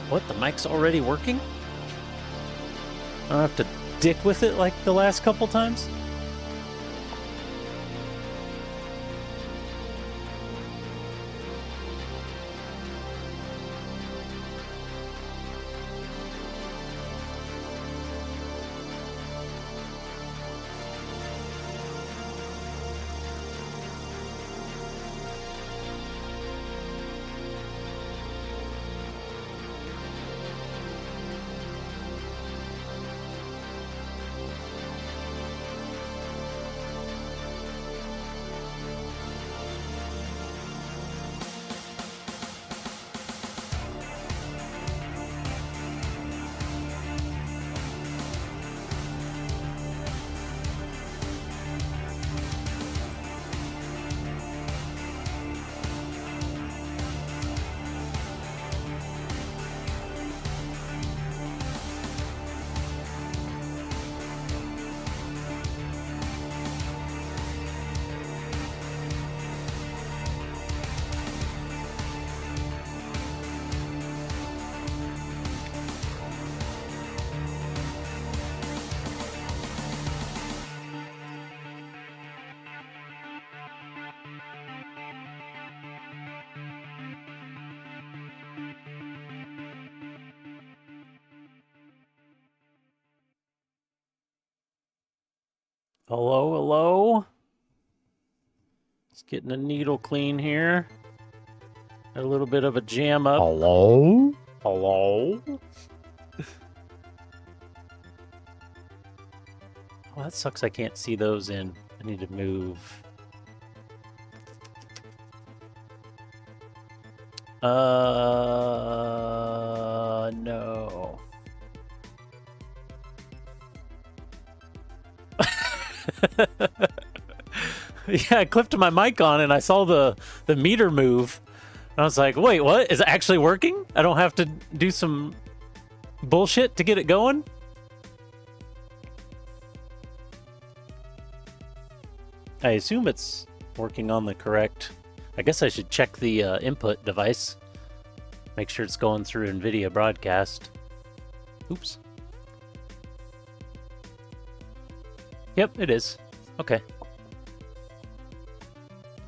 What, the mic's already working? I don't have to dick with it like the last couple times? Hello, hello. Just getting a needle clean here. Got a little bit of a jam up. Hello? Hello? Oh, that sucks I can't see those in. I need to move. No. Yeah, I clipped my mic on and I saw the meter move. And I was like, wait, what? Is it actually working? I don't have to do some bullshit to get it going? I assume it's working on the correct... I guess I should check the input device. Make sure it's going through NVIDIA broadcast. Oops. Yep, it is. Okay.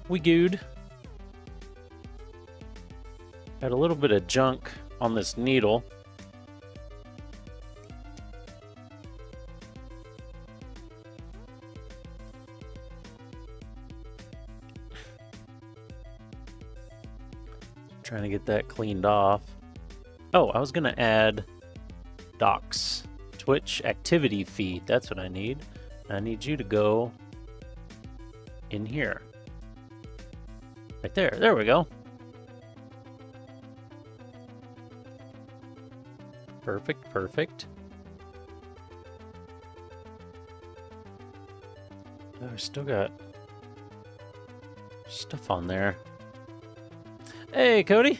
We good. Got a little bit of junk on this needle. Trying to get that cleaned off. Oh, I was gonna add docs. Twitch activity feed. That's what I need. I need you to go in here. Right there. There we go. Perfect, perfect. Oh, I still got stuff on there. Hey, Cody.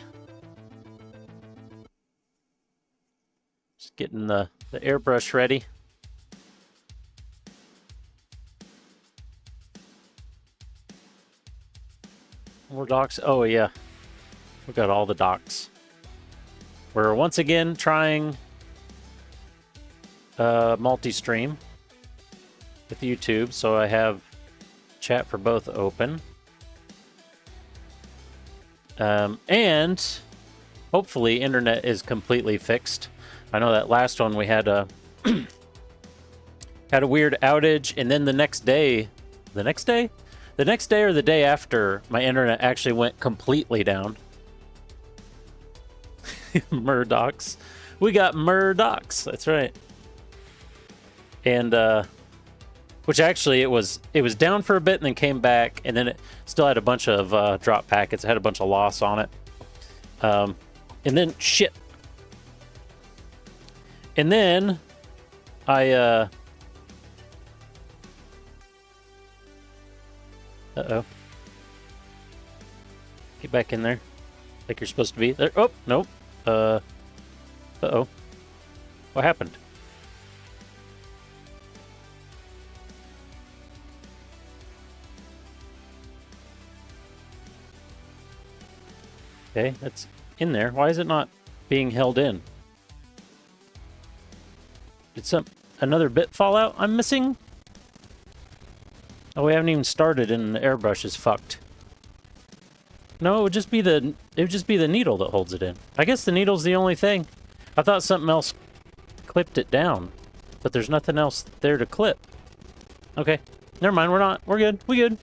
Just getting the airbrush ready. More docs. Oh, yeah. We got all the docs. We're once again trying multi-stream with YouTube, so I have chat for both open. And hopefully internet is completely fixed. I know that last one we had a had a weird outage, and then the next day or the day after, my internet actually went completely down. Murdochs. We got Murdochs. That's right. And which actually it was down for a bit and then came back, and then it still had a bunch of drop packets. It had a bunch of loss on it. And then shit. And then I uh-oh. Get back in there. Like you're supposed to be. There. Oh, nope. Uh-oh. What happened? Okay, that's in there. Why is it not being held in. Did another bit fall out I'm missing? Oh, we haven't even started and the airbrush is fucked. No, it would just be the needle that holds it in. I guess the needle's the only thing. I thought something else clipped it down, but there's nothing else there to clip. Okay, never mind. We're good. We good.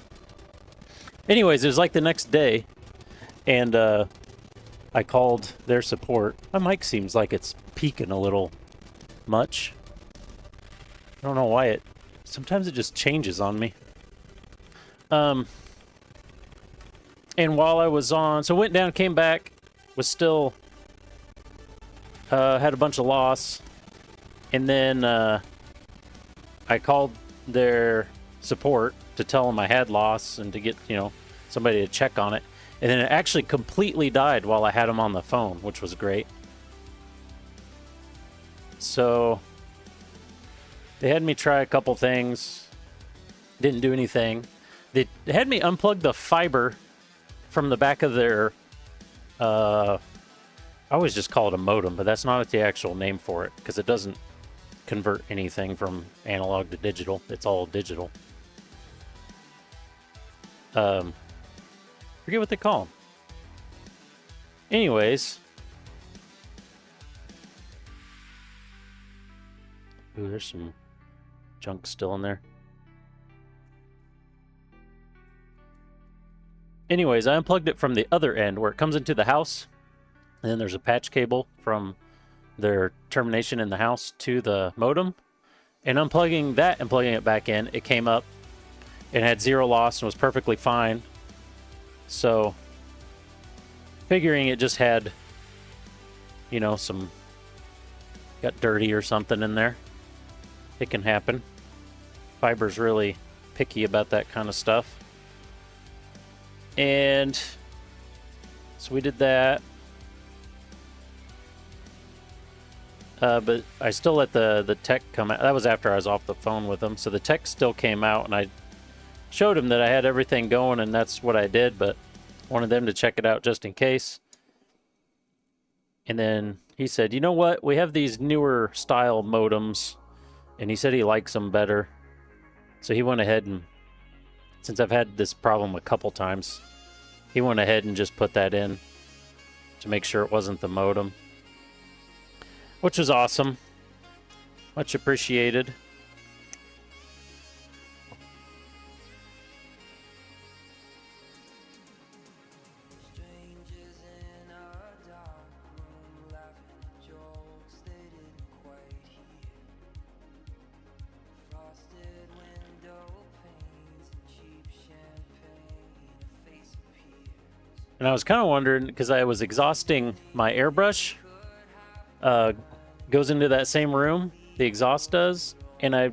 Anyways, it was like the next day, and I called their support. My mic seems like it's peaking a little much. I don't know why sometimes it just changes on me. And while I was on, so went down, came back, was still, had a bunch of loss. And then I called their support to tell them I had loss and to get, somebody to check on it. And then it actually completely died while I had them on the phone, which was great. So they had me try a couple things. Didn't do anything. They had me unplug the fiber from the back of their, I always just call it a modem, but that's not the actual name for it because it doesn't convert anything from analog to digital. It's all digital. Forget what they call them. Anyways. Ooh, there's some junk still in there. Anyways, I unplugged it from the other end where it comes into the house. And then there's a patch cable from their termination in the house to the modem. And unplugging that and plugging it back in, it came up and had zero loss and was perfectly fine. So, figuring it just had, some got dirty or something in there. It can happen. Fiber's really picky about that kind of stuff. And so we did that. But I still let the tech come out. That was after I was off the phone with him. So the tech still came out, and I showed him that I had everything going, and that's what I did, but wanted them to check it out just in case. And then he said, you know what? We have these newer style modems, and he said he likes them better. So he went ahead and, since I've had this problem a couple times, he went ahead and just put that in to make sure it wasn't the modem. Which was awesome. Much appreciated. And I was kind of wondering, because I was exhausting my airbrush, goes into that same room, the exhaust does, and I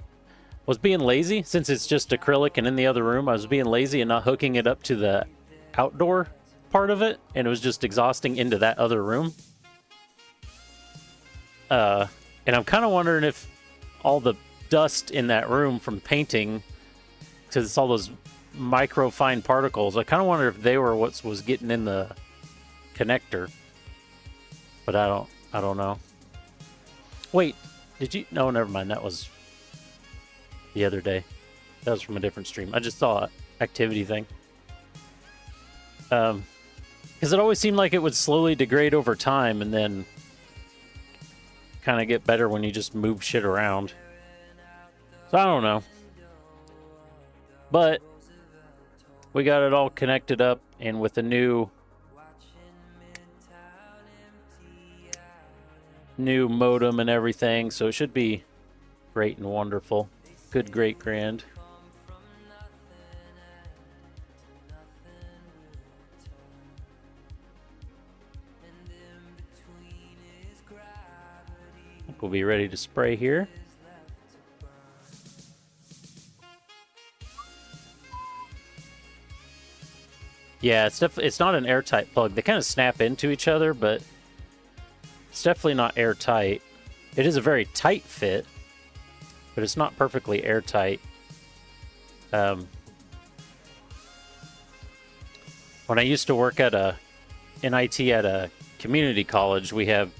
was being lazy, since it's just acrylic and in the other room, I was being lazy and not hooking it up to the outdoor part of it, and it was just exhausting into that other room. And I'm kind of wondering if all the dust in that room from painting, because it's all those micro fine particles, I kind of wonder if they were what was getting in the connector, but I don't know. Wait, did you? No, never mind. That was the other day. That was from a different stream. I just saw an activity thing. Because it always seemed like it would slowly degrade over time and then kind of get better when you just move shit around. So I don't know. But we got it all connected up, and with a new modem and everything, so it should be great and wonderful. Good, great, grand. I think we'll be ready to spray here. Yeah, it's not an airtight plug. They kind of snap into each other, but it's definitely not airtight. It is a very tight fit, but it's not perfectly airtight. When I used to work in IT at a community college, we have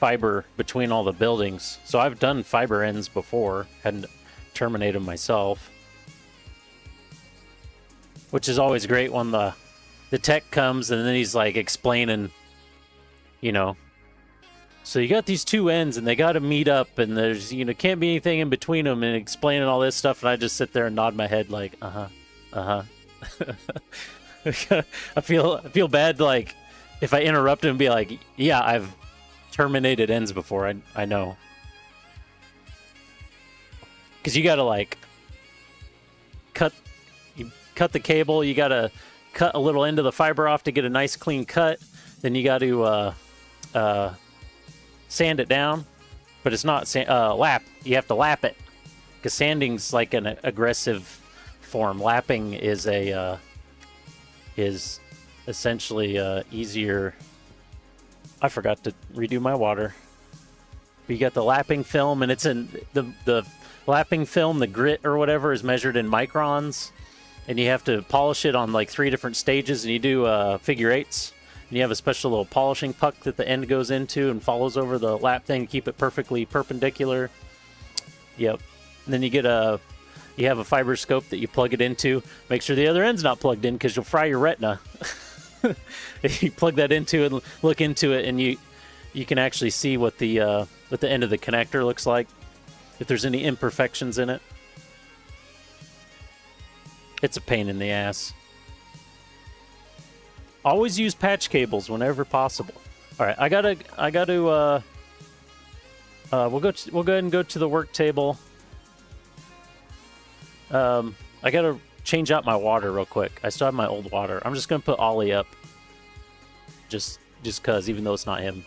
fiber between all the buildings. So I've done fiber ends before, hadn't terminated them myself. Which is always great when the tech comes and then he's like explaining, you know, so you got these two ends and they got to meet up and there's, you know, can't be anything in between them, and explaining all this stuff, and I just sit there and nod my head like, I feel bad, like, if I interrupt him and be like, yeah, I've terminated ends before, I know. Because you got to, like, cut the cable, you got to cut a little end of the fiber off to get a nice clean cut, then you got to sand it down, but it's not lap. You have to lap it, because sanding's like an aggressive form. Lapping is essentially easier. I forgot to redo my water. But you got the lapping film, and it's in the lapping film. The grit or whatever is measured in microns, and you have to polish it on like 3 different stages, and you do figure eights. And you have a special little polishing puck that the end goes into and follows over the lap thing to keep it perfectly perpendicular. Yep. And then you have a fiber scope that you plug it into. Make sure the other end's not plugged in, because you'll fry your retina. You plug that into and look into it, and you can actually see what the end of the connector looks like, if there's any imperfections in it. It's a pain in the ass. Always use patch cables whenever possible. All right, we'll go ahead and go to the work table. I gotta change out my water real quick. I still have my old water. I'm just gonna put Ollie up, just cause, even though it's not him.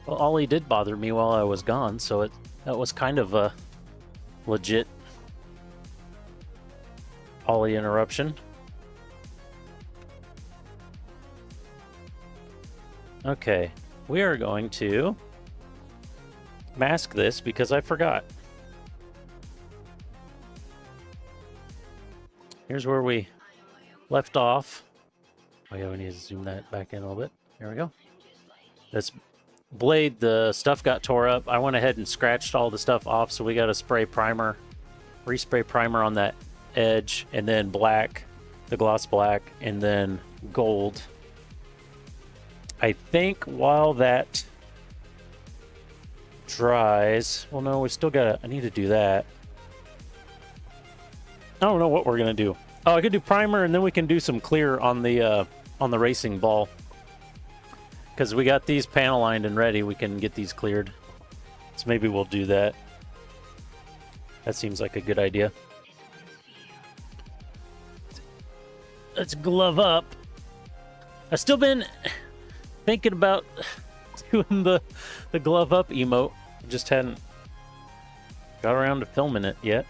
Well, Ollie did bother me while I was gone, so that was kind of a legit Ollie interruption. Okay, we are going to mask this because I forgot. Here's where we left off. Oh yeah, we need to zoom that back in a little bit. There we go. This blade, the stuff got tore up. I went ahead and scratched all the stuff off, so we got to spray primer, respray primer on that edge, and then black, the gloss black, and then gold. I think while that dries, well, no, we still got. I need to do that. I don't know what we're gonna do. Oh, I could do primer, and then we can do some clear on the racing ball. Because we got these panel lined and ready, we can get these cleared. So maybe we'll do that. That seems like a good idea. Let's glove up. I've still been thinking about doing the glove up emote. Just hadn't got around to filming it yet.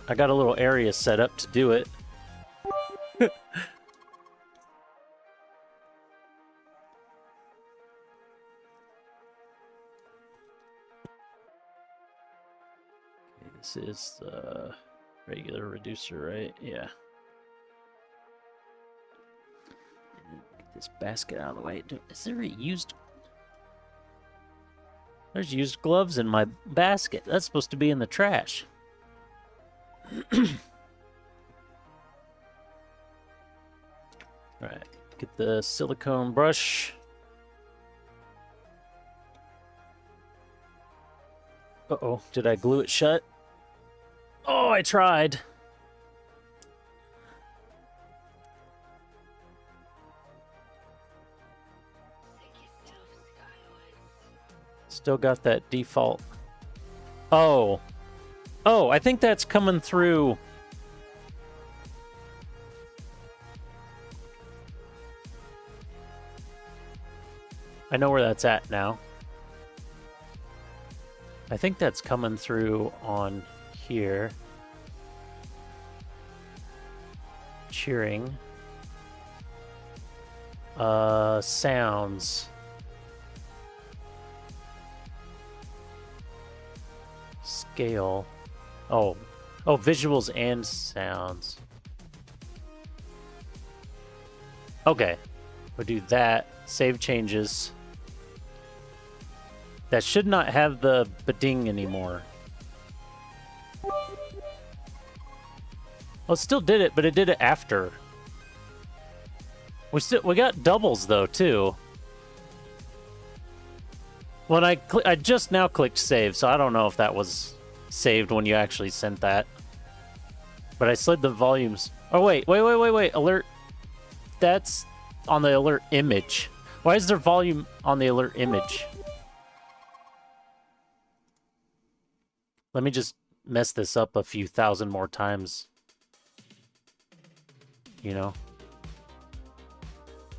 I got a little area set up to do it. This is the regular reducer, right? Yeah. Get this basket out of the way. Is there a used... There's used gloves in my basket. That's supposed to be in the trash. Alright, get the silicone brush. Uh-oh, did I glue it shut? Oh, I tried. Still got that default. Oh. Oh, I think that's coming through. I know where that's at now. I think that's coming through on here. Cheering. Sounds. Scale. Oh, visuals and sounds. Okay, we'll do that. Save changes. That should not have the ba-ding anymore. Well, it still did it, but it did it after. We got doubles though too. When I just now clicked save, so I don't know if that was saved when you actually sent that. But I slid the volumes. Oh wait, alert. That's on the alert image. Why is there volume on the alert image? Let me just mess this up a few thousand more times. You know.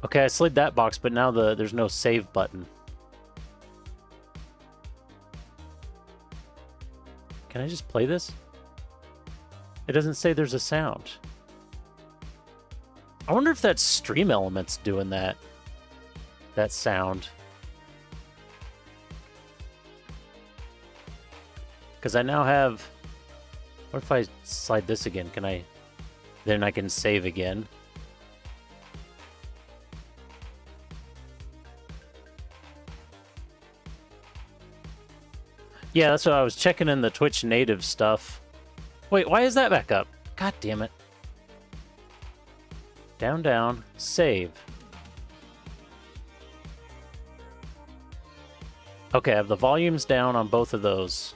Okay, I slid that box, but now there's no save button. Can I just play this? It doesn't say there's a sound. I wonder if that's Stream Elements doing that sound. Because I now have... What if I slide this again? Can I... Then I can save again. Yeah, that's what I was checking in the Twitch native stuff. Wait, why is that back up? God damn it. Down, down, save. Okay, I have the volumes down on both of those.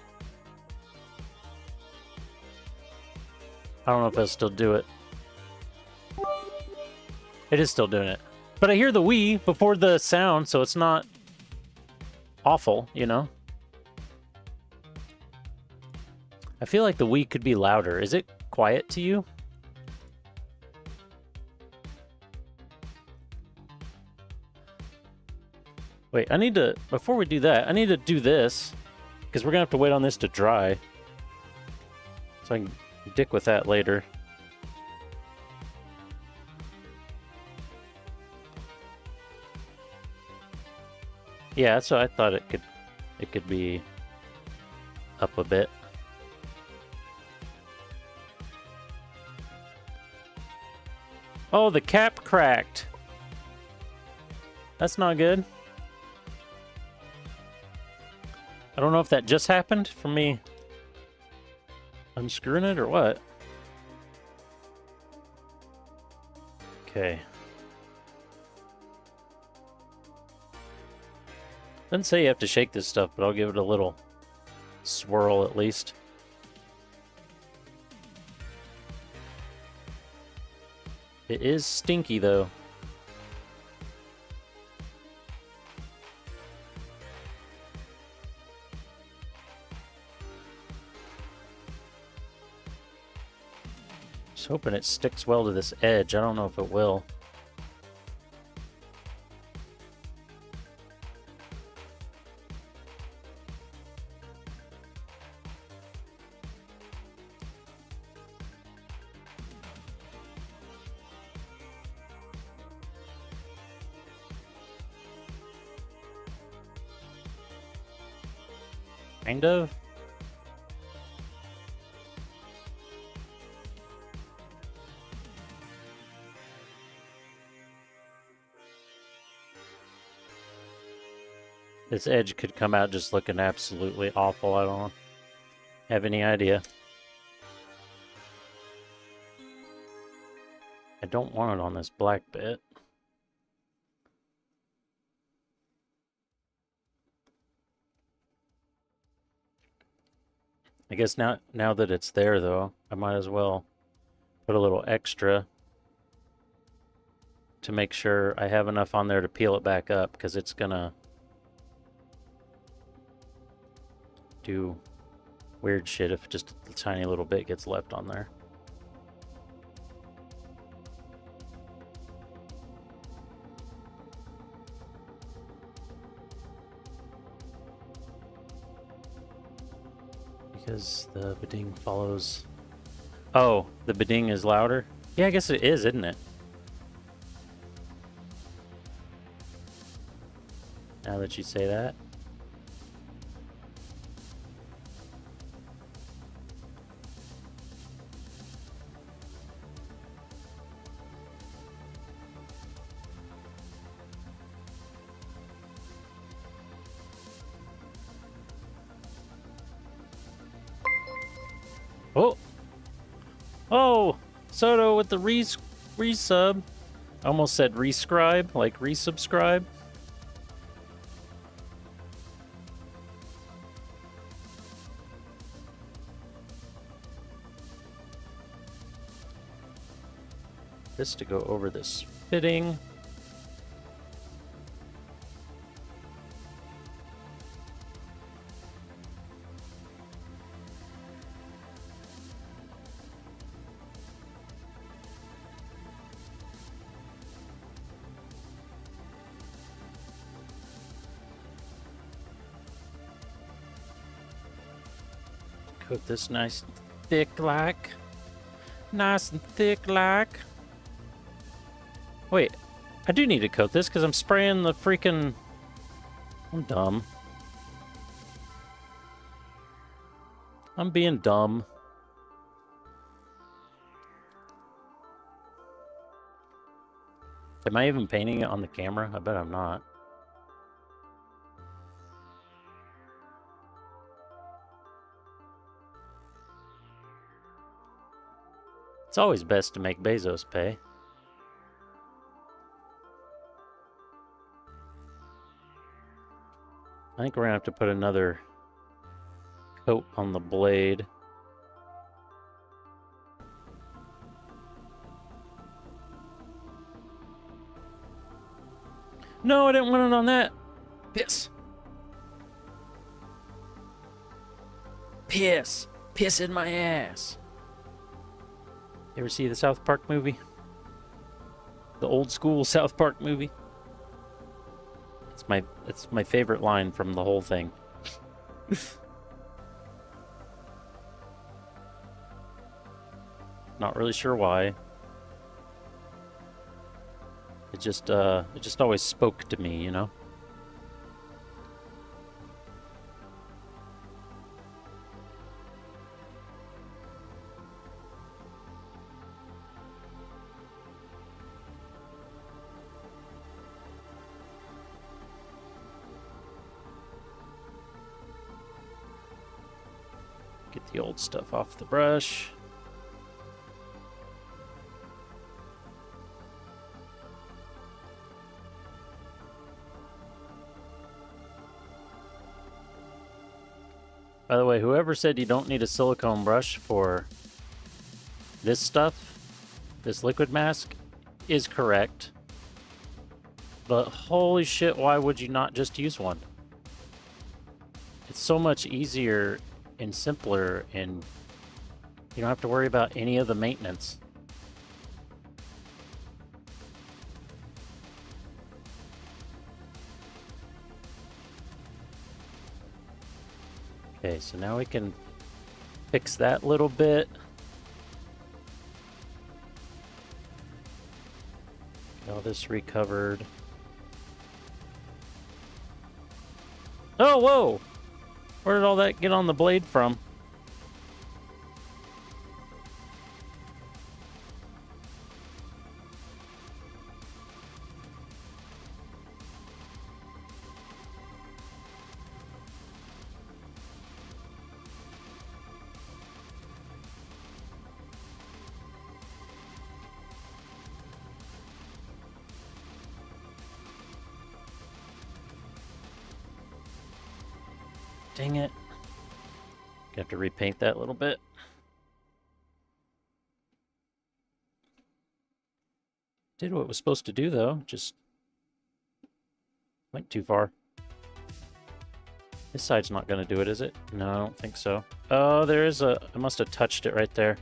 I don't know if it'll still do it. It is still doing it. But I hear the Wii before the sound, so it's not awful, you know? I feel like the Wii could be louder. Is it quiet to you? Wait, I need to... Before we do that, I need to do this. Because we're going to have to wait on this to dry. So I can dick with that later. Yeah, that's what I thought it could be up a bit. Oh, the cap cracked. That's not good. I don't know if that just happened from me unscrewing it or what. Okay. Doesn't say you have to shake this stuff, but I'll give it a little swirl at least. It is stinky though. Just hoping it sticks well to this edge. I don't know if it will. Kind of. This edge could come out just looking absolutely awful. I don't have any idea. I don't want it on this black bit. I guess now that it's there, though, I might as well put a little extra to make sure I have enough on there to peel it back up, because it's gonna do weird shit if just a tiny little bit gets left on there. Because the bidding follows... Oh, the bidding is louder? Yeah, I guess it is, isn't it? Now that you say that. Oh! Oh! Soto with the resub. I almost said rescribe, like resubscribe. This to go over this fitting. Coat this nice and thick like. Nice and thick like. Wait, I do need to coat this because I'm spraying the freaking... I'm dumb. I'm being dumb. Am I even painting it on the camera? I bet I'm not. It's always best to make Bezos pay. I think we're gonna have to put another coat on the blade. No, I didn't want it on that. Piss. Piss. Piss in my ass. You ever see the South Park movie? The old school South Park movie? It's my favorite line from the whole thing. Not really sure why. It just always spoke to me, you know? the old stuff off the brush. By the way, whoever said you don't need a silicone brush for this stuff, this liquid mask, is correct. But holy shit, why would you not just use one? It's so much easier and simpler, and you don't have to worry about any of the maintenance. Okay, so now we can fix that little bit. Get all this recovered. Oh, whoa! Where did all that get on the blade from? Dang it. Got to repaint that a little bit. Did what it was supposed to do, though. Just went too far. This side's not going to do it, is it? No, I don't think so. Oh, there is a... I must have touched it right there.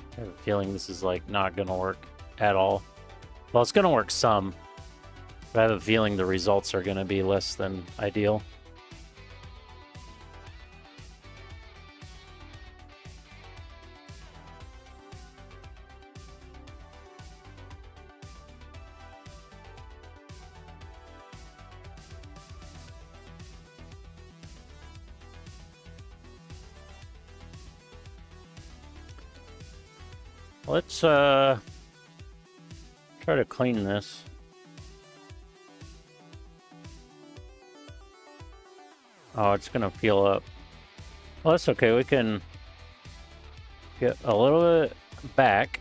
I have a feeling this is like not gonna work at all. Well, it's gonna work some, but I have a feeling the results are gonna be less than ideal. Let's try to clean this. Oh, it's gonna peel up. Well, that's okay. We can get a little bit back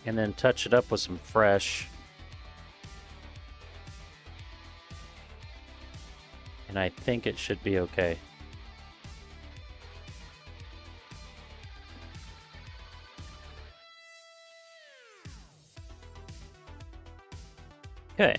and then touch it up with some fresh. And I think it should be okay. Okay.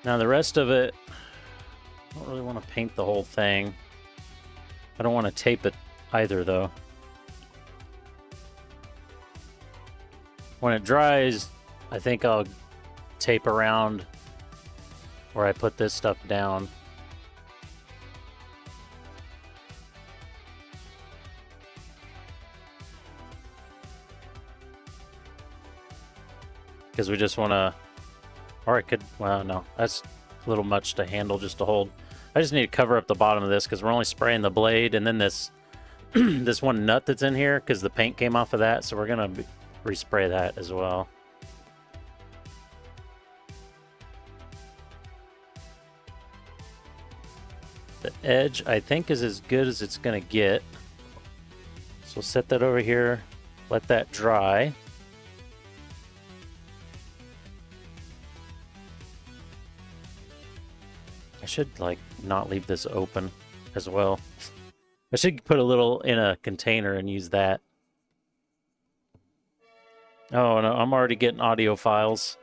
Now the rest of it, I don't really want to paint the whole thing. I don't want to tape it either, though. When it dries, I think I'll tape around where I put this stuff down. Because we just want to, or I could, well, no, that's a little much to handle just to hold. I just need to cover up the bottom of this because we're only spraying the blade and then this this one nut that's in here because the paint came off of that, so we're gonna respray that as well. The edge, I think, is as good as it's gonna get. So set that over here, let that dry. I should, like, not leave this open as well. I should put a little in a container and use that. Oh, no, I'm already getting audio files.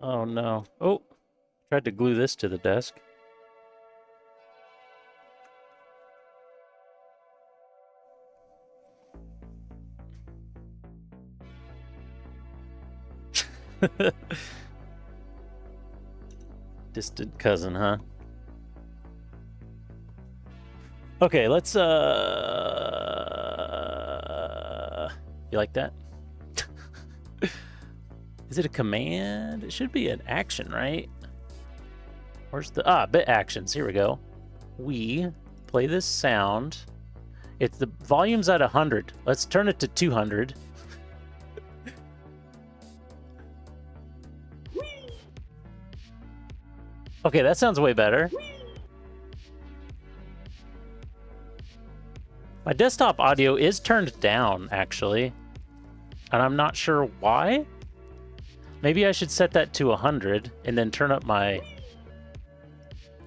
Oh, no. Oh, tried to glue this to the desk. Distant cousin, huh? Okay, let's you like that? Is it a command? It should be an action, right? Where's the bit actions? Here we go. We play this sound. It's the volume's at 100. Let's turn it to 200. Okay, that sounds way better. My desktop audio is turned down, actually. And I'm not sure why. Maybe I should set that to 100 and then turn up my...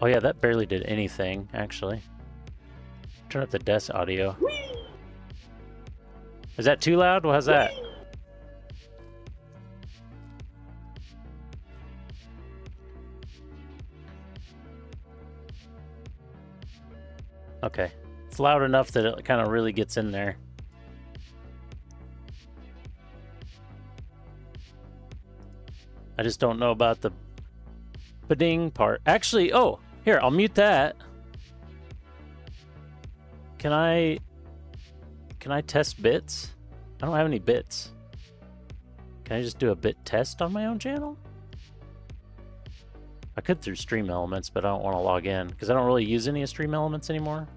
Oh yeah, that barely did anything, actually. Turn up the desk audio. Is that too loud? How's that? Okay. It's loud enough that it kind of really gets in there. I just don't know about the ba-ding part. Actually, oh, here, I'll mute that. Can I test bits? I don't have any bits. Can I just do a bit test on my own channel? I could through Stream Elements, but I don't want to log in because I don't really use any of Stream Elements anymore.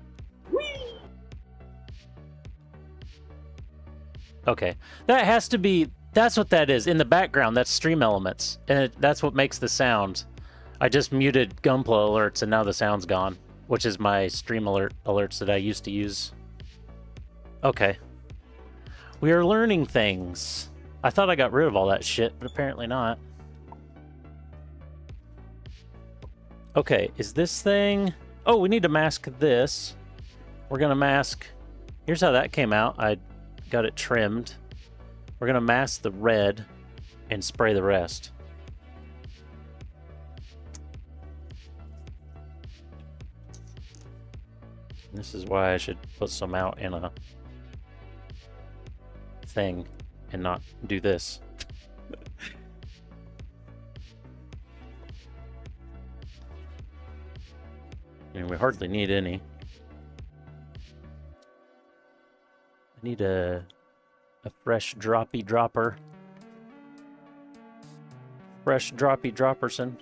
Okay, that has to be, that's what that is. In the background, that's Stream Elements, and that's what makes the sound. I just muted Gunpla alerts, and now the sound's gone, which is my Stream alerts that I used to use. Okay. We are learning things. I thought I got rid of all that shit, but apparently not. Okay, is this thing... Oh, we need to mask this. We're gonna mask... Here's how that came out. I got it trimmed. We're gonna mask the red and spray the rest. This is why I should put some out in a thing and not do this. I mean, we hardly need any. I need a fresh droppy dropper. Fresh droppy dropperson.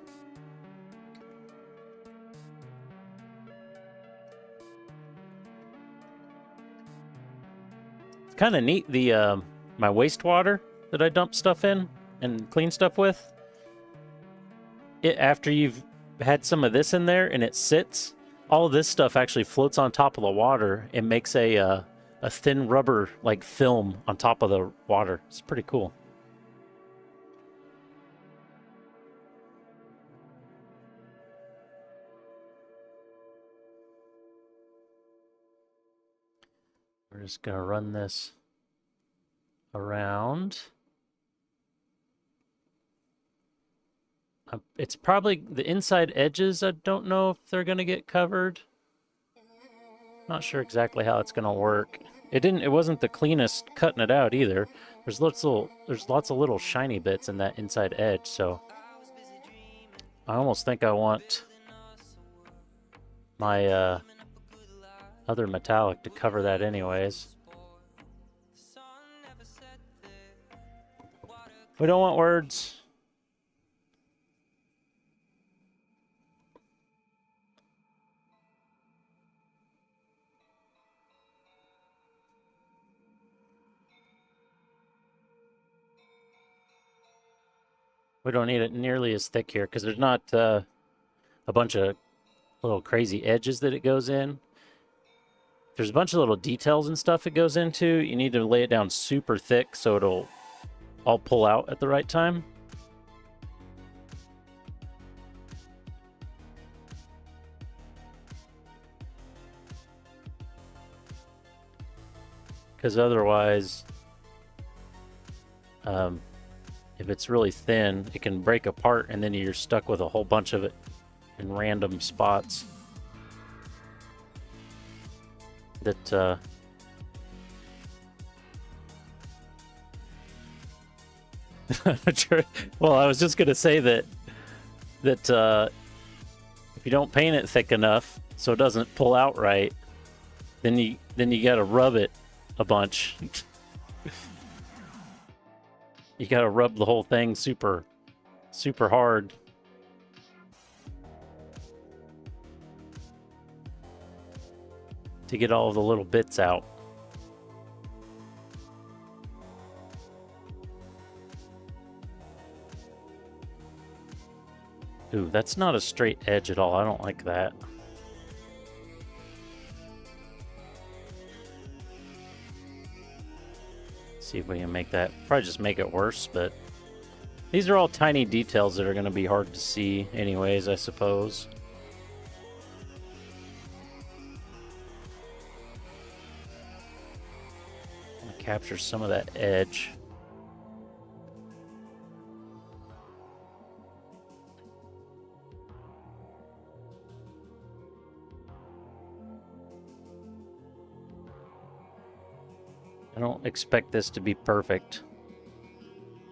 It's kind of neat, the my wastewater that I dump stuff in and clean stuff with. After you've had some of this in there and it sits, all of this stuff actually floats on top of the water and makes a thin rubber like film on top of the water. It's pretty cool. We're just gonna run this around. It's probably the inside edges. I don't know if they're gonna get covered. Not sure exactly how it's gonna work. It wasn't the cleanest cutting it out either. There's lots of little shiny bits in that inside edge, so I almost think I want my other metallic to cover that anyways. We don't want words. We don't need it nearly as thick here because there's not a bunch of little crazy edges that it goes in. There's a bunch of little details and stuff it goes into. You need to lay it down super thick so it'll all pull out at the right time. Because otherwise, if it's really thin, it can break apart and then you're stuck with a whole bunch of it in random spots that Well, I was just gonna say that if you don't paint it thick enough so it doesn't pull out right, then you gotta rub it a bunch. You gotta rub the whole thing super hard. To get all the little bits out. Ooh, that's not a straight edge at all. I don't like that. See if we can make that. Probably just make it worse, but these are all tiny details that are going to be hard to see anyways, I suppose. Capture some of that edge. I don't expect this to be perfect.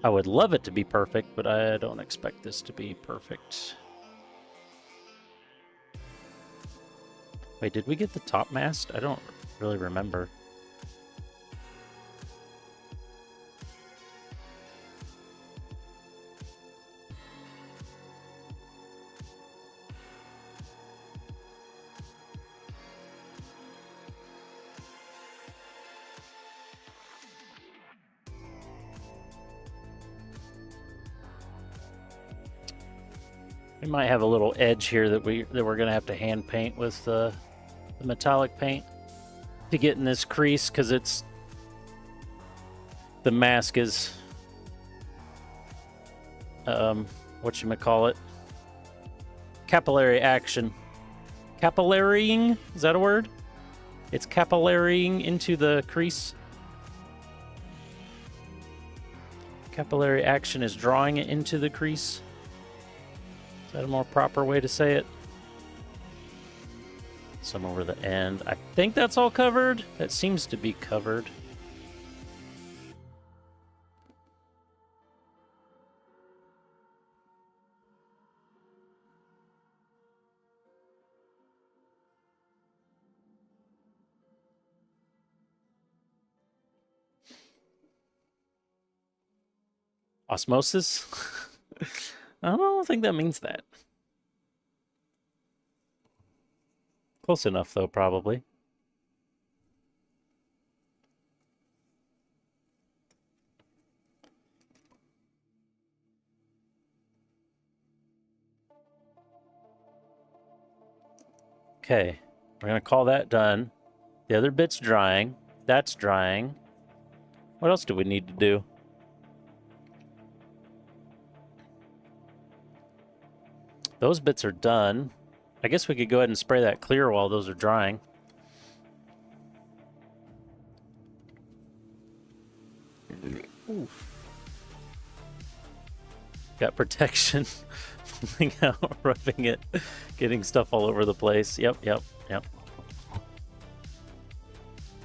I would love it to be perfect, but I don't expect this to be perfect. Wait, did we get the top mast? I don't really remember. We might have a little edge here that we're gonna have to hand paint with the metallic paint to get in this crease, because it's the mask is whatchamacallit, capillary action. Capillarying, is that a word? It's capillarying into the crease. Capillary action is drawing it into the crease. Is that a more proper way to say it? Some over the end. I think that's all covered. That seems to be covered. Osmosis? I don't think that means that. Close enough, though, probably. Okay, we're going to call that done. The other bit's drying. That's drying. What else do we need to do? Those bits are done. I guess we could go ahead and spray that clear while those are drying. Oof. Got protection. Pulling out, rubbing it, getting stuff all over the place. Yep.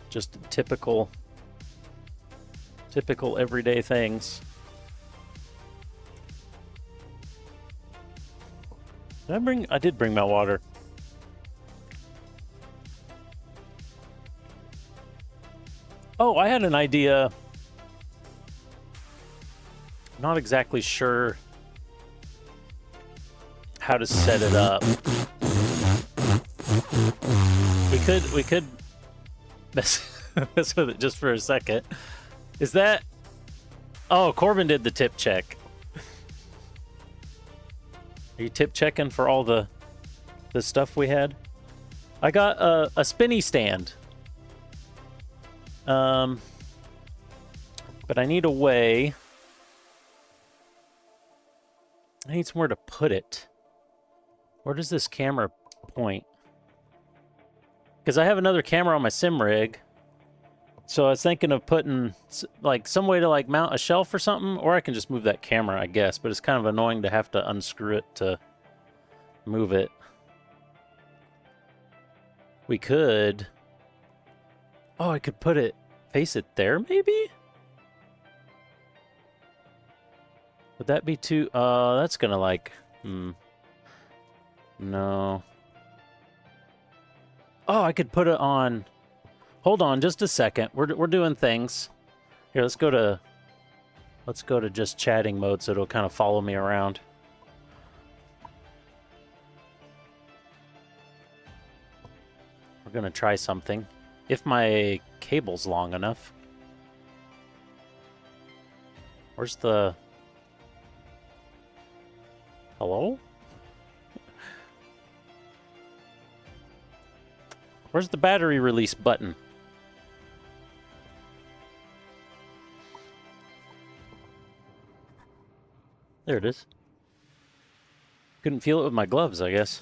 Just typical everyday things. I did bring my water. Oh, I had an idea. Not exactly sure how to set it up. We could mess with it just for a second. Is that... Oh, Corbin did the tip check. Are you tip checking for all the stuff we had? I got a spinny stand. But I need a way. I need somewhere to put it. Where does this camera point? Because I have another camera on my sim rig. So I was thinking of putting like some way to like mount a shelf or something, or I can just move that camera, I guess, but it's kind of annoying to have to unscrew it to move it. We could... Oh, I could put it, face it there maybe? Would that be too... that's gonna like... No. Oh, I could put it on... Hold on just a second. We're doing things. Here, let's go to just chatting mode so it'll kind of follow me around. We're gonna try something. If my cable's long enough. Where's the... Hello? Where's the battery release button? There it is. Couldn't feel it with my gloves, I guess.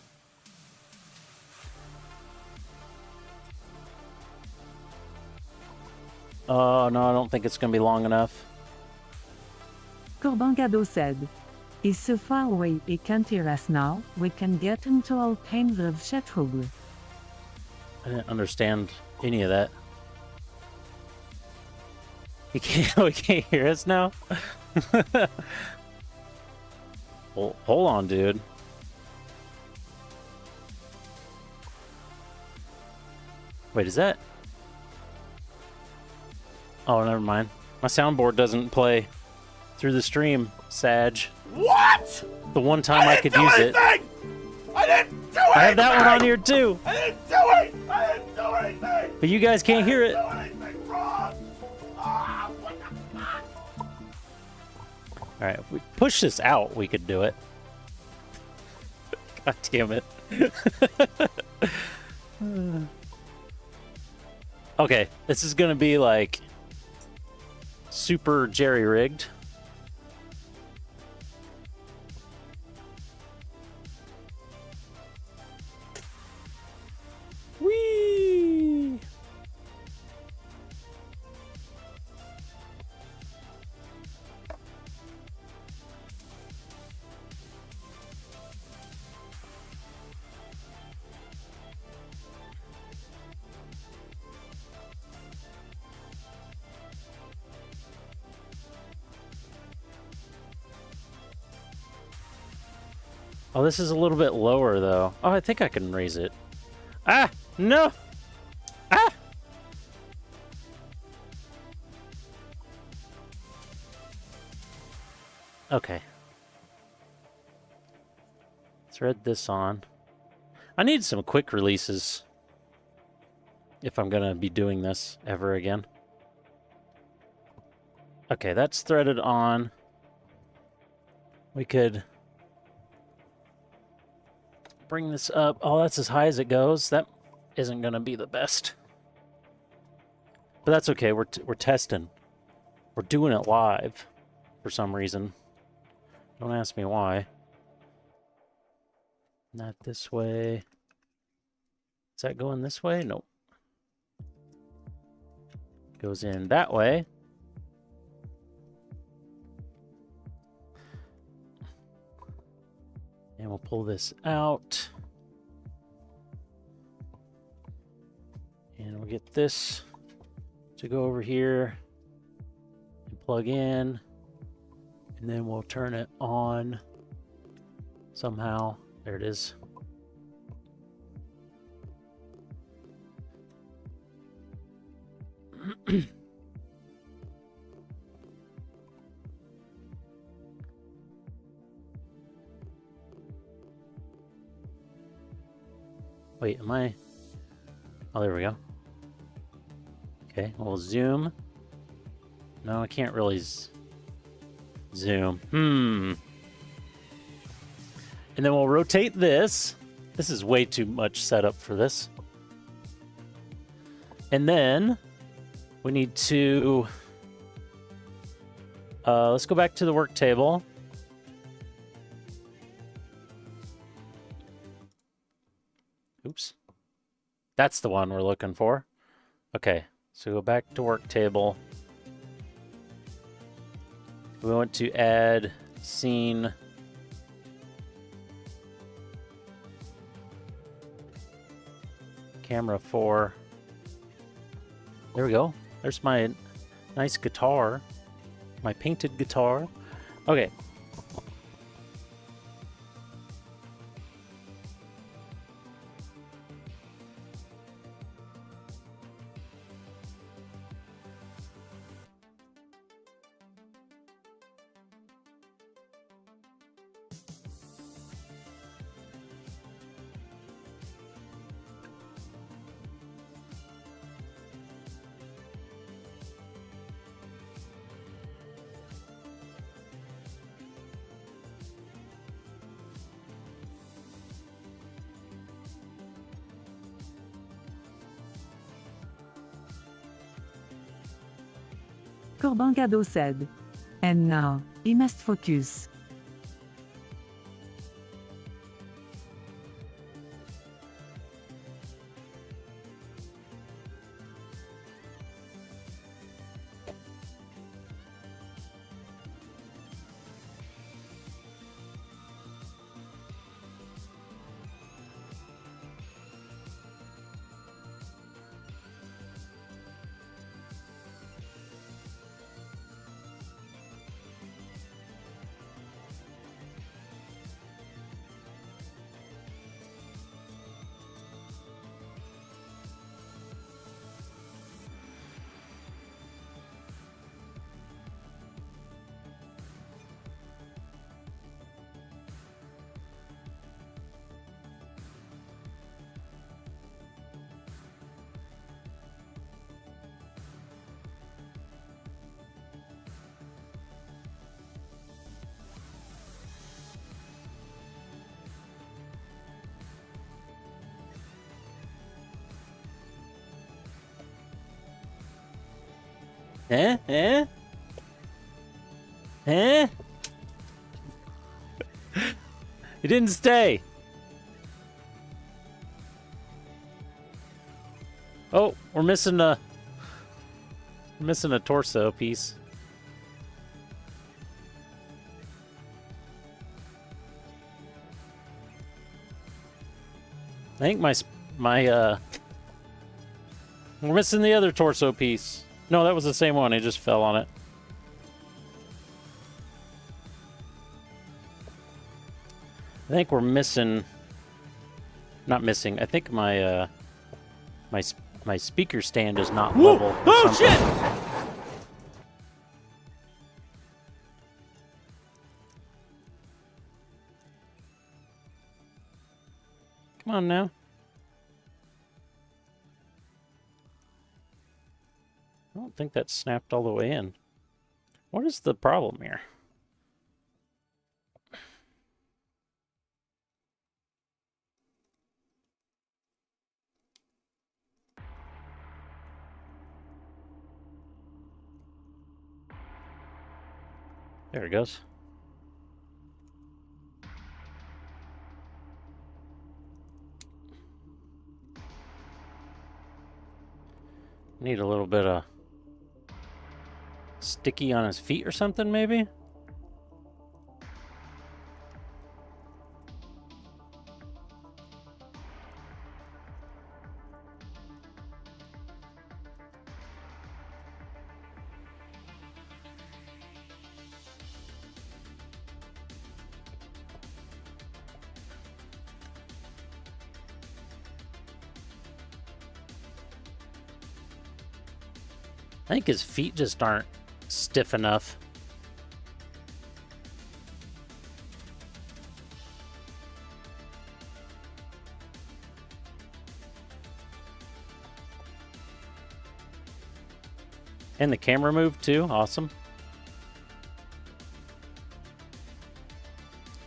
Oh, no, I don't think it's going to be long enough. Courbangado said, "Is so far away he can't hear us now, we can get into all kinds of trouble." I didn't understand any of that. We can't hear us now? Well, hold on, dude. Wait, is that... Oh, never mind. My soundboard doesn't play through the stream, Sag. What? The one time I could use it. I didn't do anything! I have that one on here, too. I didn't do it! I didn't do anything! But you guys can't hear it. I didn't do anything wrong! Ah, what the fuck? Alright, if we push this out, we could do it. God damn it. Okay, this is gonna be like super jerry-rigged. Whee! Oh, this is a little bit lower, though. Oh, I think I can raise it. Ah! No! Ah! Okay. Thread this on. I need some quick releases if I'm gonna be doing this ever again. Okay, that's threaded on. We could bring this up. Oh, that's as high as it goes. That isn't gonna be the best, but that's okay. We're testing. We're doing it live for some reason. Don't ask me why. Not this way. Is that going this way? Nope. Goes in that way. And we'll pull this out. And we'll get this to go over here and plug in. And then we'll turn it on somehow. There it is. Wait, am I? Oh, there we go. Okay, we'll zoom. No, I can't really zoom. And then we'll rotate this. This is way too much setup for this. And then we need to... let's go back to the work table. Oops. That's the one we're looking for. Okay, so go back to work table. We want to add scene. Camera 4. There we go. There's my nice guitar. My painted guitar. Okay, Corbangado said. And now, he must focus. Eh? Eh? Eh? He didn't stay. Oh, we're missing a torso piece. I think we're missing the other torso piece. No, that was the same one. It just fell on it. I think we're missing. Not missing. I think my my speaker stand is not level. Oh shit! Come on now. I don't think that snapped all the way in. What is the problem here? There it goes. Need a little bit of sticky on his feet or something, maybe? I think his feet just aren't stiff enough. And the camera moved too. Awesome.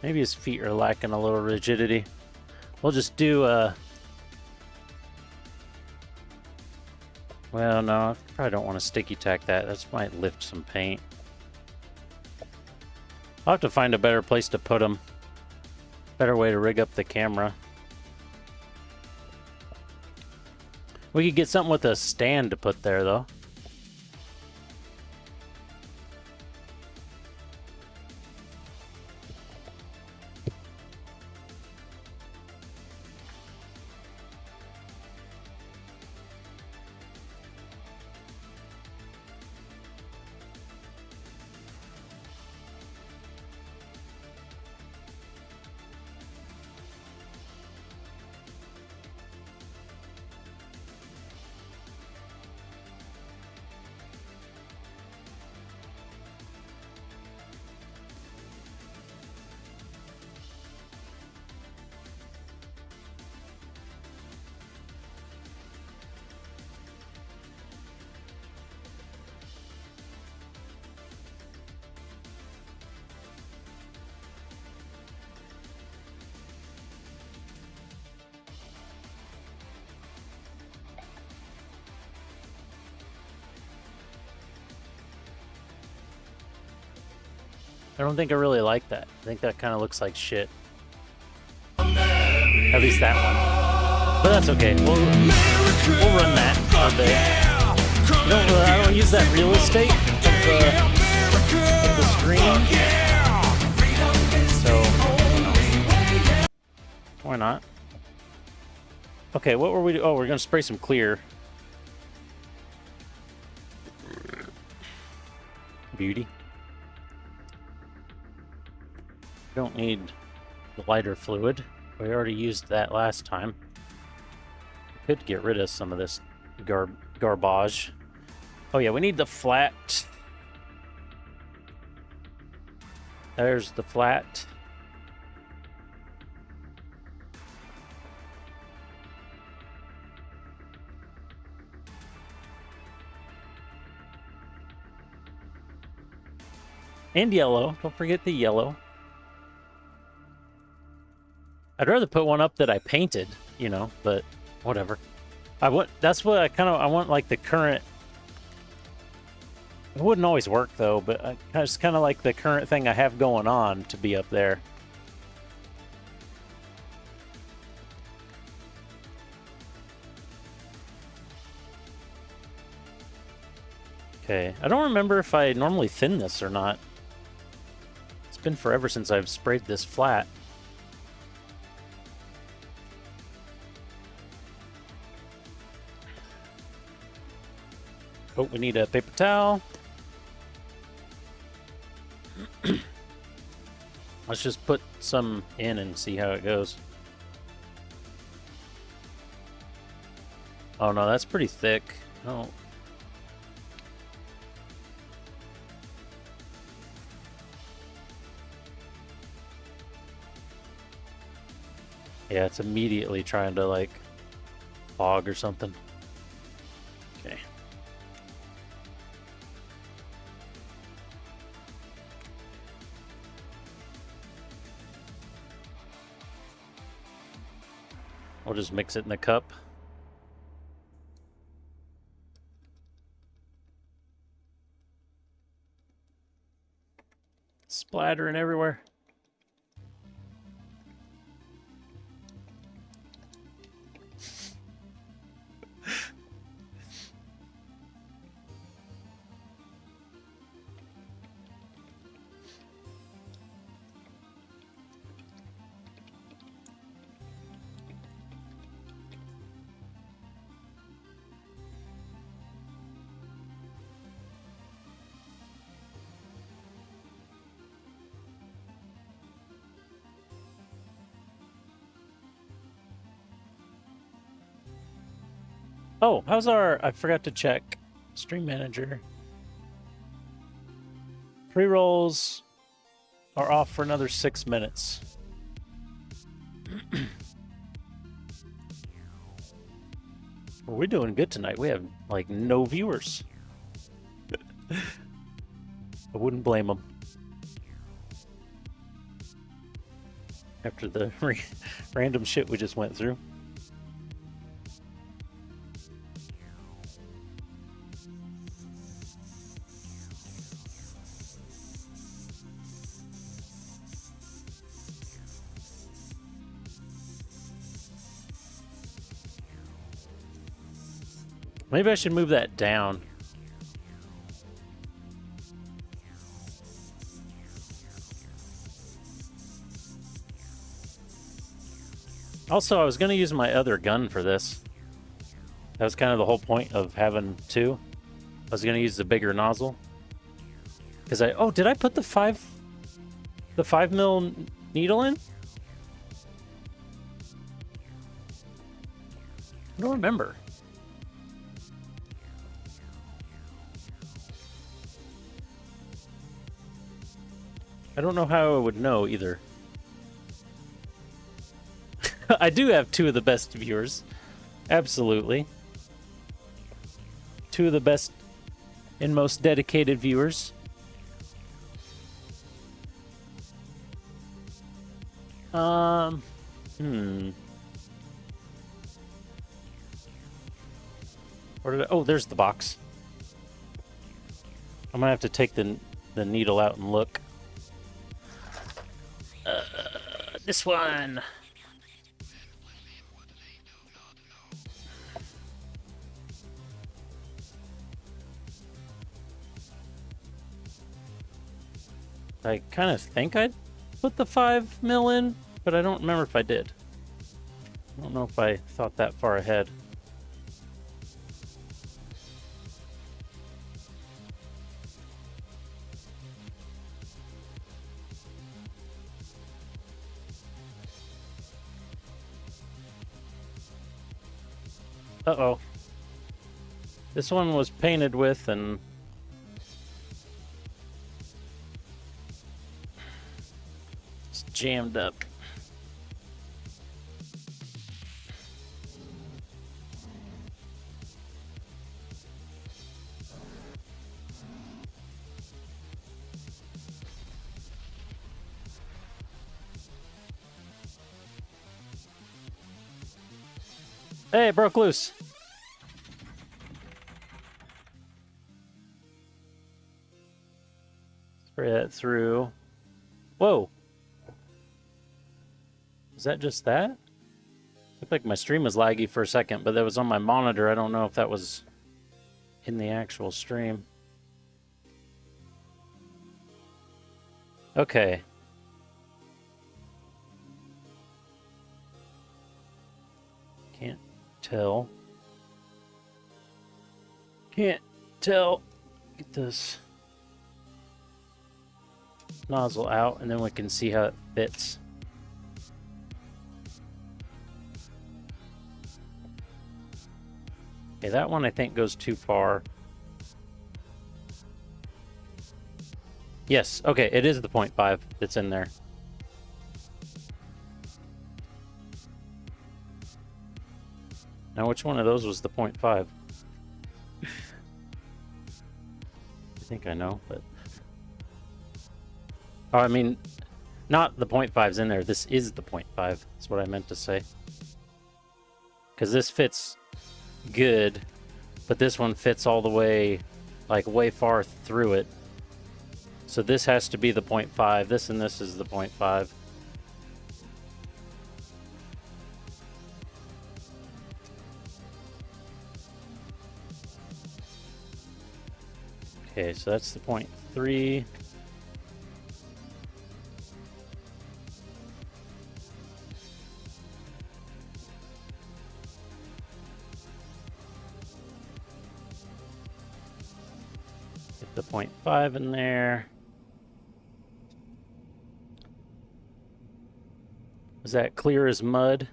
Maybe his feet are lacking a little rigidity. We'll just do well, no, I probably don't want to sticky tack that. That might lift some paint. I'll have to find a better place to put them. Better way to rig up the camera. We could get something with a stand to put there, though. I don't think I really like that. I think that kind of looks like shit. At least that one. But that's okay. We'll run that all day. I don't use that real estate of the screen. So, why not? Okay, what were we doing? Oh, we're going to spray some clear. Beauty. Don't need the lighter fluid. We already used that last time. We could get rid of some of this garbage. Oh yeah, we need the flat. There's the flat. And yellow. Don't forget the yellow. I'd rather put one up that I painted, you know, but whatever. That's what I want, like the current. It wouldn't always work though, but I just kind of like the current thing I have going on to be up there. Okay, I don't remember if I normally thin this or not. It's been forever since I've sprayed this flat. Oh, we need a paper towel. Let's just put some in and see how it goes. Oh no, that's pretty thick. Oh. Yeah, it's immediately trying to like fog or something. Okay. We'll just mix it in the cup. Splattering everywhere. Oh, how's our... I forgot to check. Stream manager. Pre-rolls are off for another 6 minutes. Well, we're doing good tonight. We have, like, no viewers. I wouldn't blame them. After the random shit we just went through. Maybe I should move that down. Also, I was going to use my other gun for this. That was kind of the whole point of having two. I was going to use the bigger nozzle. Because oh, did I put the 5 mil needle in? I don't remember. I don't know how I would know either. I do have two of the best viewers. Absolutely. Two of the best and most dedicated viewers. Where did oh, there's the box. I'm gonna have to take the needle out and look. This one. I kind of think I'd put the 5 mil in, but I don't remember if I did. I don't know if I thought that far ahead. Uh-oh. This one was painted with and it's jammed up. Hey, it broke loose. Spray that through. Whoa. Is that just that? Looked like my stream was laggy for a second, but that was on my monitor. I don't know if that was in the actual stream. Okay. Can't tell. Can't tell. Get this nozzle out, and then we can see how it fits. Okay, that one I think goes too far. Yes, okay, it is the 0.5 that's in there. Now, which one of those was the 0.5? I think I know, but... Oh, I mean, not the 0.5's in there. This is the 0.5. That's what I meant to say. Because this fits good, but this one fits all the way, like, way far through it. So this has to be the 0.5. This and this is the 0.5. Okay, so that's the 0.3. Get the 0.5 in there. Is that clear as mud?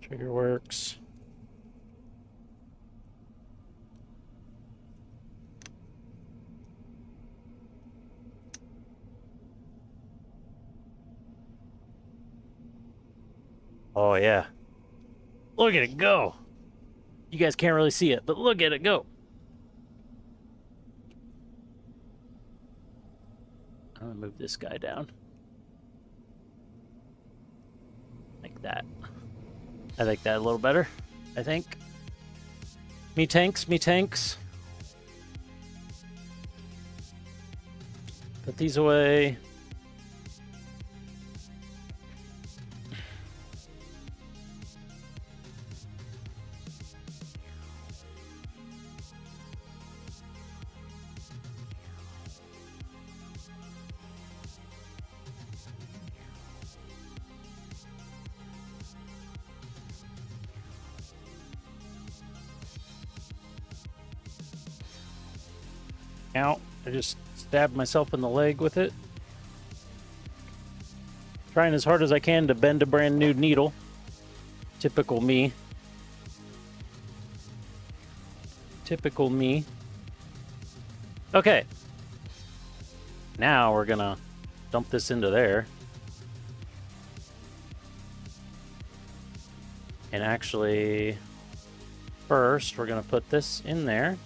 Trigger works. Oh yeah. Look at it go. You guys can't really see it, but look at it go. I'm gonna move this guy down. Like that. I like that a little better, I think. Me tanks, me tanks. Put these away. Ow, I just stabbed myself in the leg with it. Trying as hard as I can to bend a brand new needle. Typical me. Typical me. Okay. Now we're gonna dump this into there. And actually, first we're gonna put this in there.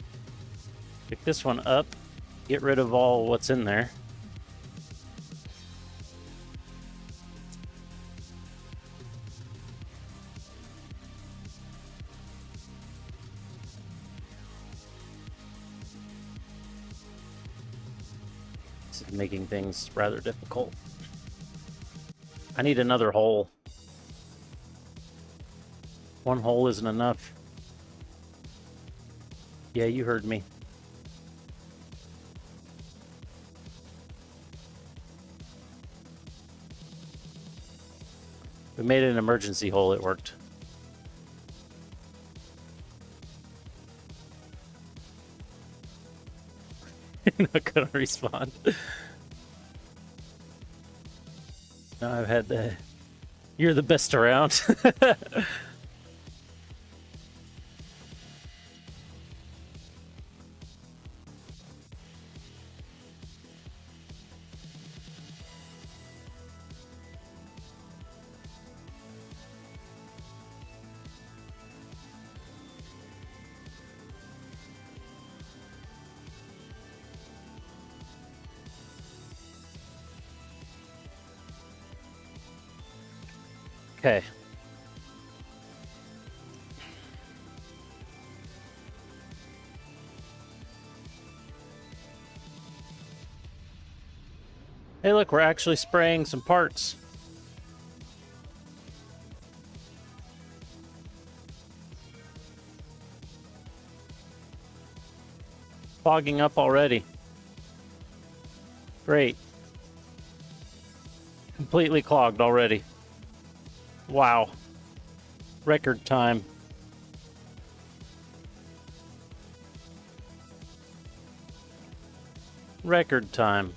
Pick this one up. Get rid of all what's in there. This is making things rather difficult. I need another hole. One hole isn't enough. Yeah, you heard me. We made an emergency hole, it worked. Not gonna respond. No, I've had the... You're the best around. Okay. Hey, look, we're actually spraying some parts. Fogging up already. Great. Completely clogged already. Wow. Record time. Record time.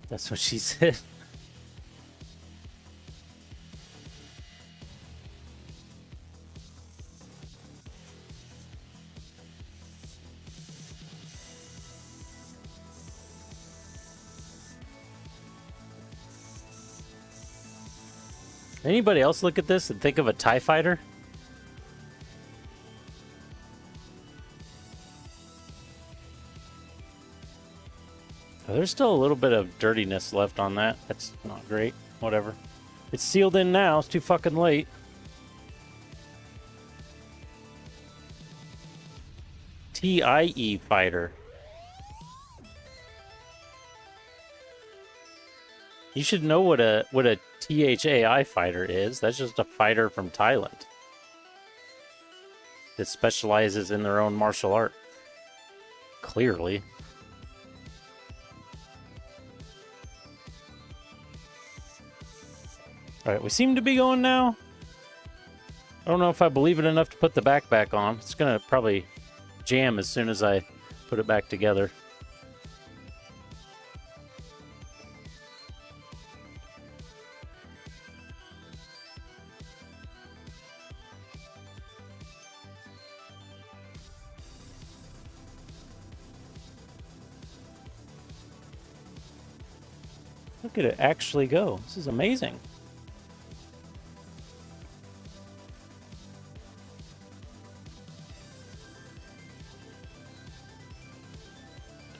That's what she said. Anybody else look at this and think of a TIE fighter? Oh, there's still a little bit of dirtiness left on that. That's not great. Whatever. It's sealed in now. It's too fucking late. TIE fighter. You should know what a THAI fighter is. That's just a fighter from Thailand that specializes in their own martial art. Clearly. Alright, we seem to be going now. I don't know if I believe it enough to put the backpack on. It's gonna probably jam as soon as I put it back together. Look at it actually go. This is amazing.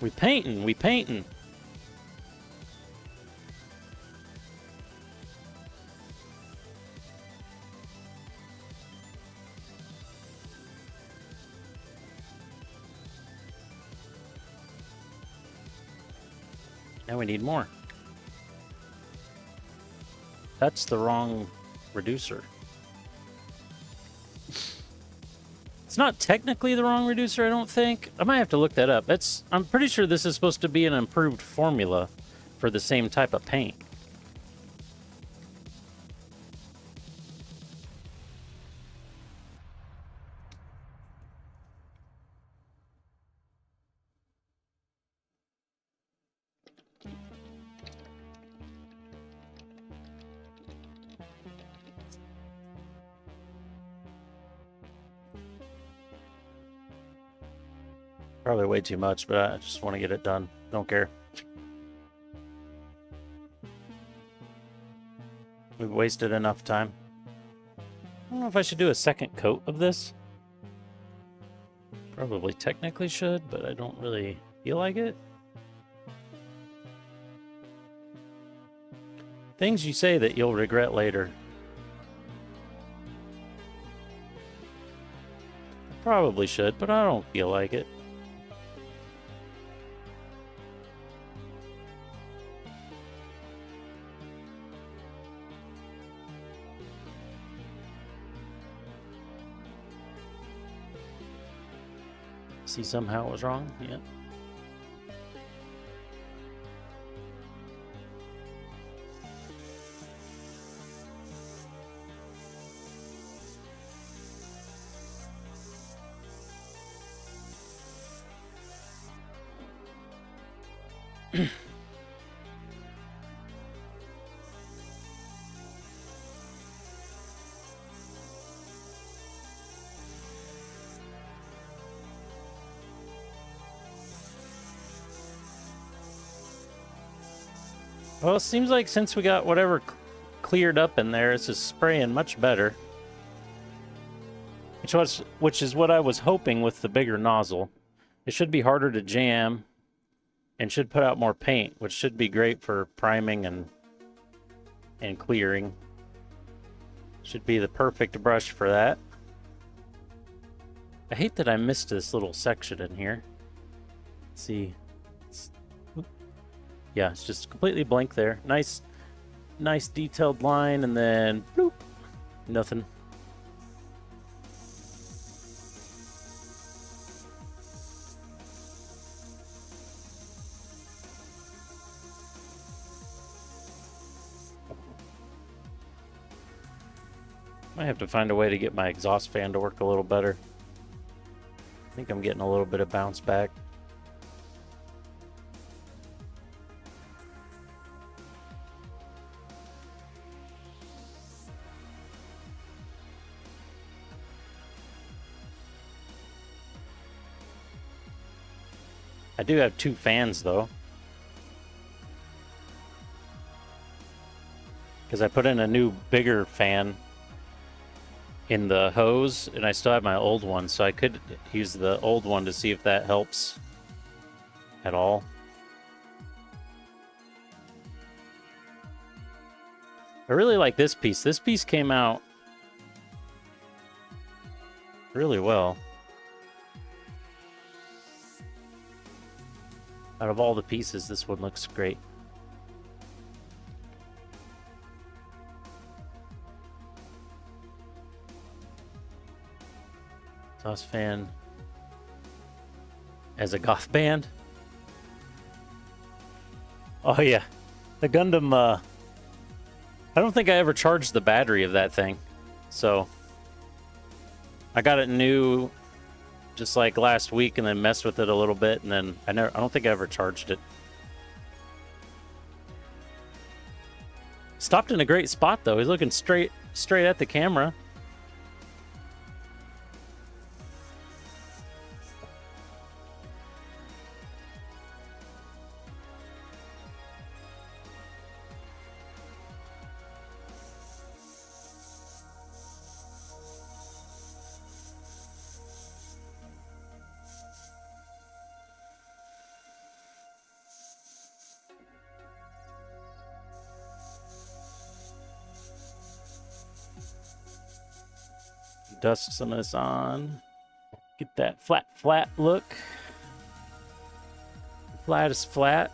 We painting, we painting. Now we need more. That's the wrong reducer. It's not technically the wrong reducer, I don't think. I might have to look that up. I'm pretty sure this is supposed to be an improved formula for the same type of paint. Probably way too much, but I just want to get it done. Don't care. We've wasted enough time. I don't know if I should do a second coat of this. Probably technically should, but I don't really feel like it. Things you say that you'll regret later. I probably should, but I don't feel like it. See, somehow it was wrong. Yeah. Well, it seems like since we got whatever cleared up in there, it's just spraying much better. Which is what I was hoping with the bigger nozzle. It should be harder to jam and should put out more paint, which should be great for priming and clearing. Should be the perfect brush for that. I hate that I missed this little section in here. Let's see. Yeah, it's just completely blank there. Nice detailed line, and then bloop, nothing. I have to find a way to get my exhaust fan to work a little better. I think I'm getting a little bit of bounce back. I do have 2 fans though, because I put in a new bigger fan in the hose, and I still have my old one, so I could use the old one to see if that helps at all. I really like this piece. This piece came out really well. Out of all the pieces, this one looks great. Exhaust fan as a goth band. Oh yeah, the Gundam. I don't think I ever charged the battery of that thing, so I got it new just like last week, and then messed with it a little bit, and then I don't think I ever charged it. Stopped in a great spot though. He's looking straight at the camera. Dust some of this on. Get that flat look. Flat is flat.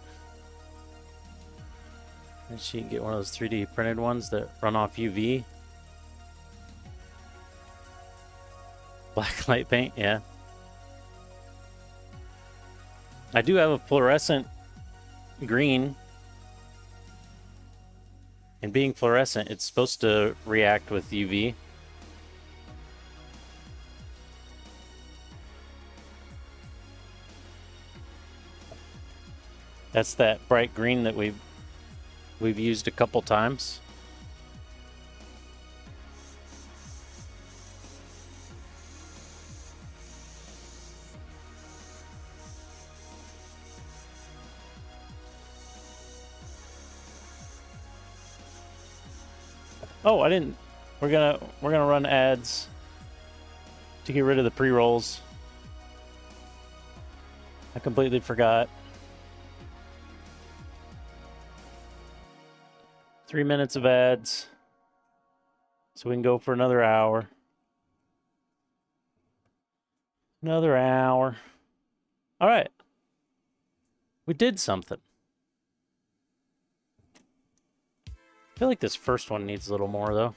And she can get one of those 3D printed ones that run off UV. Black light paint, yeah. I do have a fluorescent green. And being fluorescent, it's supposed to react with UV. That's that bright green that we've used a couple times. Oh, I didn't. We're gonna run ads to get rid of the pre-rolls. I completely forgot. 3 minutes of ads. So we can go for another hour. Another hour. All right. We did something. I feel like this first one needs a little more, though.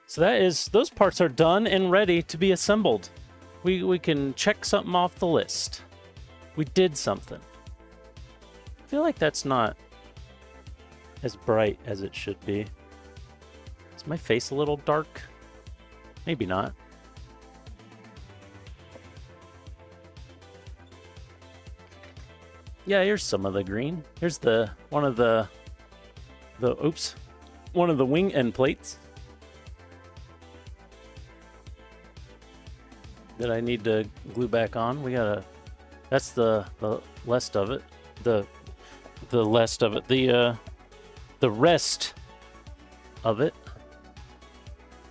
So those parts are done and ready to be assembled. We can check something off the list. We did something. I feel like that's not as bright as it should be. Is my face a little dark? Maybe not. Yeah, here's some of the green. Here's one of the wing end plates that I need to glue back on. That's the rest of it. The rest of it.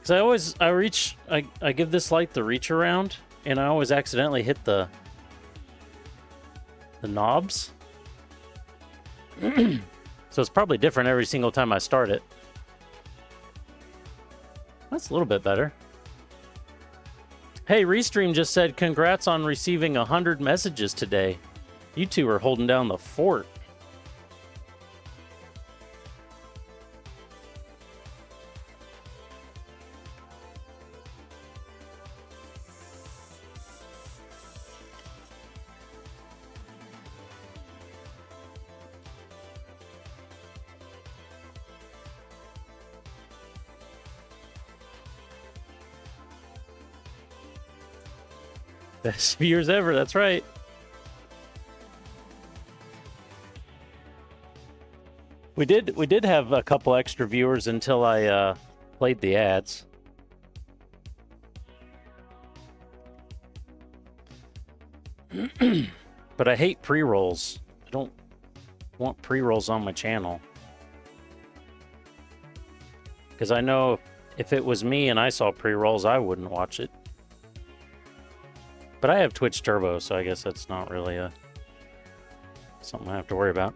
Because I give this light the reach around, and I always accidentally hit the knobs. So it's probably different every single time I start it. That's a little bit better. Hey, Restream just said, congrats on receiving 100 messages today. You two are holding down the fort. Best viewers ever, that's right. We did have a couple extra viewers until I played the ads. But I hate pre-rolls. I don't want pre-rolls on my channel. Because I know if it was me and I saw pre-rolls, I wouldn't watch it. But I have Twitch Turbo, so I guess that's not really something I have to worry about.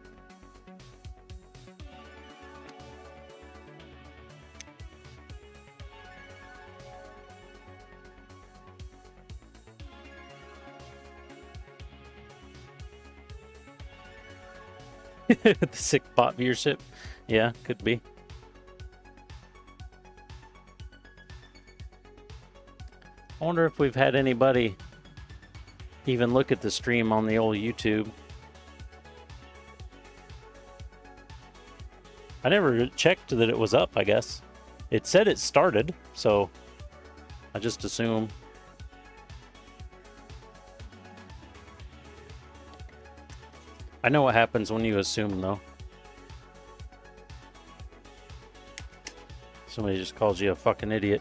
The sick bot viewership. Yeah, could be. I wonder if we've had anybody even look at the stream on the old YouTube. I never checked that it was up, I guess. It said it started, so I just assume. I know what happens when you assume, though. Somebody just calls you a fucking idiot.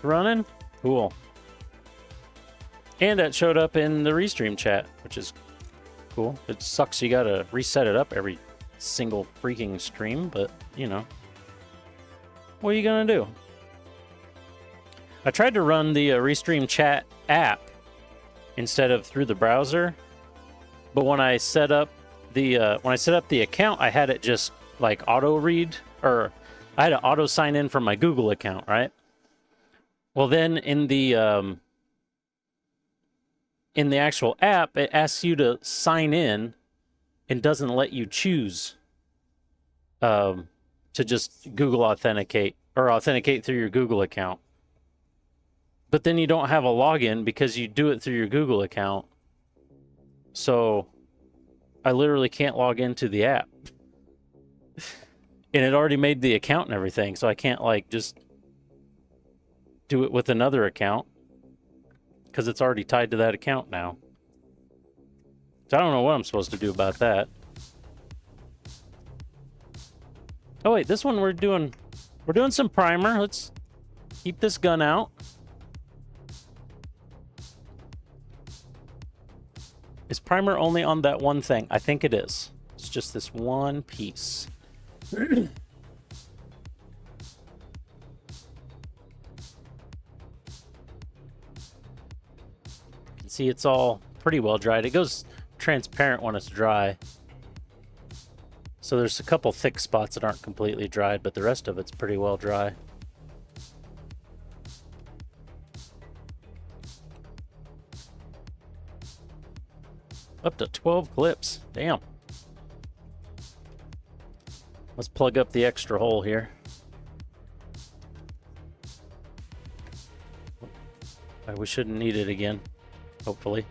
Running? Cool. And that showed up in the Restream chat, which is cool. It sucks you gotta reset it up every single freaking stream, but, you know. What are you gonna do? I tried to run the Restream chat app instead of through the browser, but when I set up the account, I had it just like auto read, or I had to auto sign in from my Google account, right? Well, then in the actual app, it asks you to sign in and doesn't let you choose to just Google authenticate or authenticate through your Google account. But then you don't have a login because you do it through your Google account. So I literally can't log into the app. And it already made the account and everything, so I can't, like, just do it with another account. Because it's already tied to that account now. So I don't know what I'm supposed to do about that. Oh wait, this one we're doing some primer. Let's keep this gun out. Is primer only on that one thing? I think it is. It's just this one piece. You can see it's all pretty well dried. It goes transparent when it's dry. So there's a couple thick spots that aren't completely dried, but the rest of it's pretty well dry. Up to 12 clips. Damn. Let's plug up the extra hole here. We shouldn't need it again, hopefully.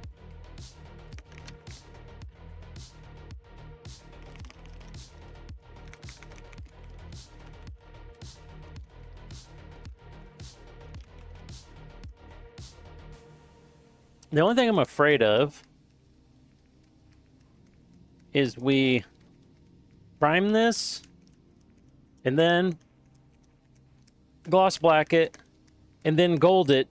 The only thing I'm afraid of is we prime this and then gloss black it and then gold it,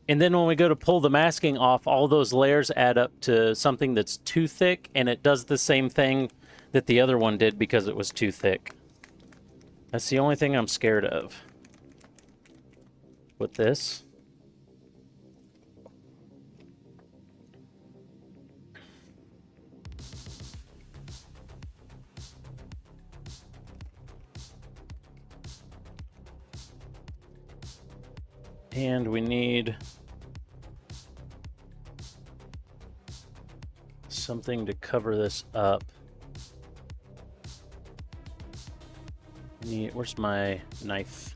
and then when we go to pull the masking off, all those layers add up to something that's too thick, and it does the same thing that the other one did because it was too thick. That's the only thing I'm scared of with this. And we need something to cover this up. Where's my knife?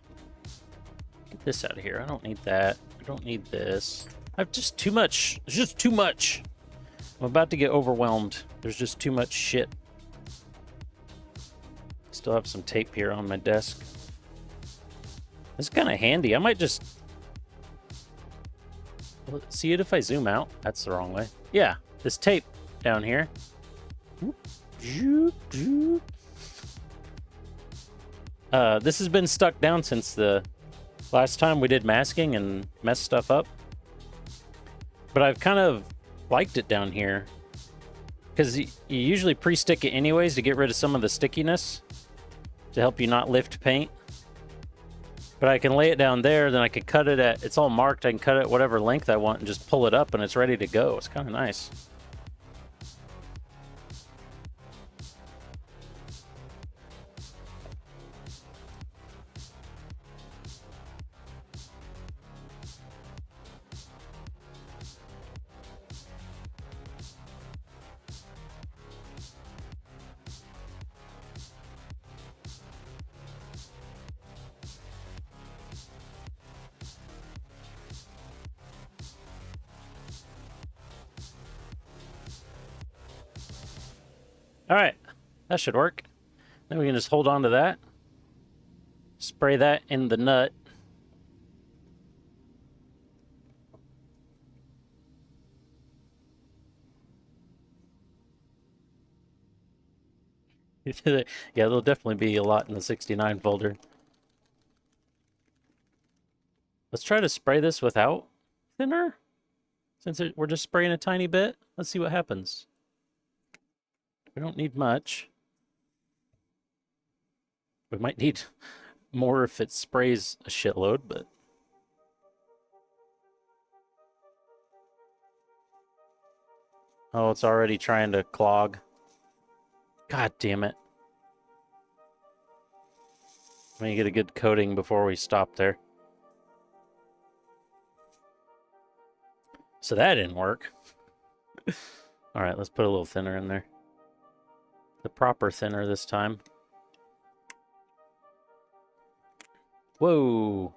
Get this out of here. I don't need that. I don't need this. I've just too much. There's just too much. I'm about to get overwhelmed. There's just too much shit. Still have some tape here on my desk. This is kind of handy. I might just... see it if I zoom out. That's the wrong way. Yeah, this tape down here. This has been stuck down since the last time we did masking and messed stuff up. But I've kind of liked it down here. Because you usually pre-stick it anyways to get rid of some of the stickiness. To help you not lift paint. But I can lay it down there, then I could cut it at... It's all marked, I can cut it whatever length I want and just pull it up and it's ready to go. It's kind of nice. Alright, that should work. Then we can just hold on to that. Spray that in the nut. Yeah, there'll definitely be a lot in the 69 folder. Let's try to spray this without thinner. Since we're just spraying a tiny bit. Let's see what happens. We don't need much. We might need more if it sprays a shitload, but... Oh, it's already trying to clog. God damn it. Let me get a good coating before we stop there. So that didn't work. Alright, let's put a little thinner in there. The proper thinner this time. Whoa!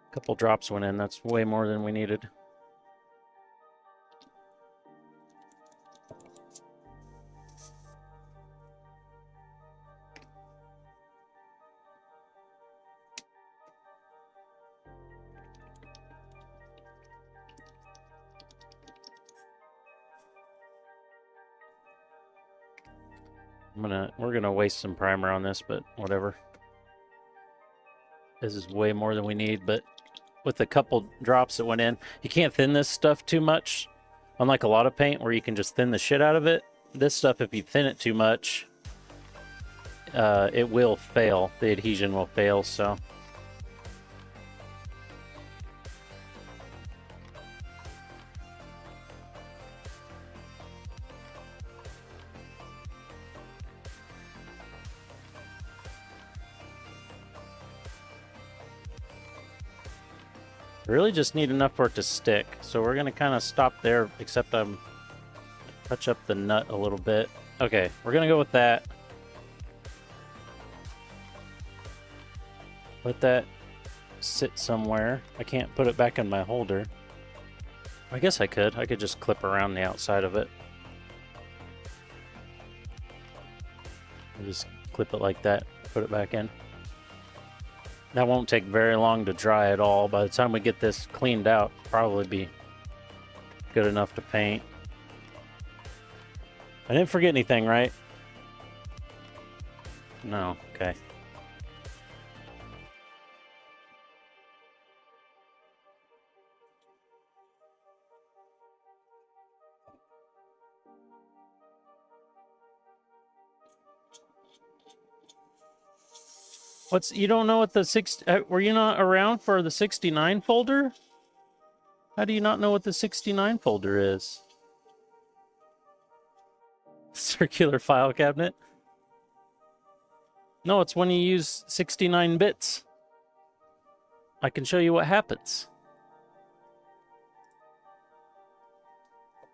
A couple drops went in. That's way more than we needed. We're gonna waste some primer on this, but whatever. This is way more than we need, but with a couple drops that went in, you can't thin this stuff too much. Unlike a lot of paint where you can just thin the shit out of it. This stuff, if you thin it too much, it will fail. The adhesion will fail, so. Really just need enough for it to stick. So we're gonna kind of stop there, except I'm touch up the nut a little bit. Okay, we're gonna go with that. Let that sit somewhere. I can't put it back in my holder. I guess I could. I could just clip around the outside of it. Just clip it like that, put it back in. That won't take very long to dry at all. By the time we get this cleaned out, probably be good enough to paint. I didn't forget anything, right? No, okay. You don't know what the were you not around for the 69 folder? How do you not know what the 69 folder is? Circular file cabinet? No, it's when you use 69 bits. I can show you what happens.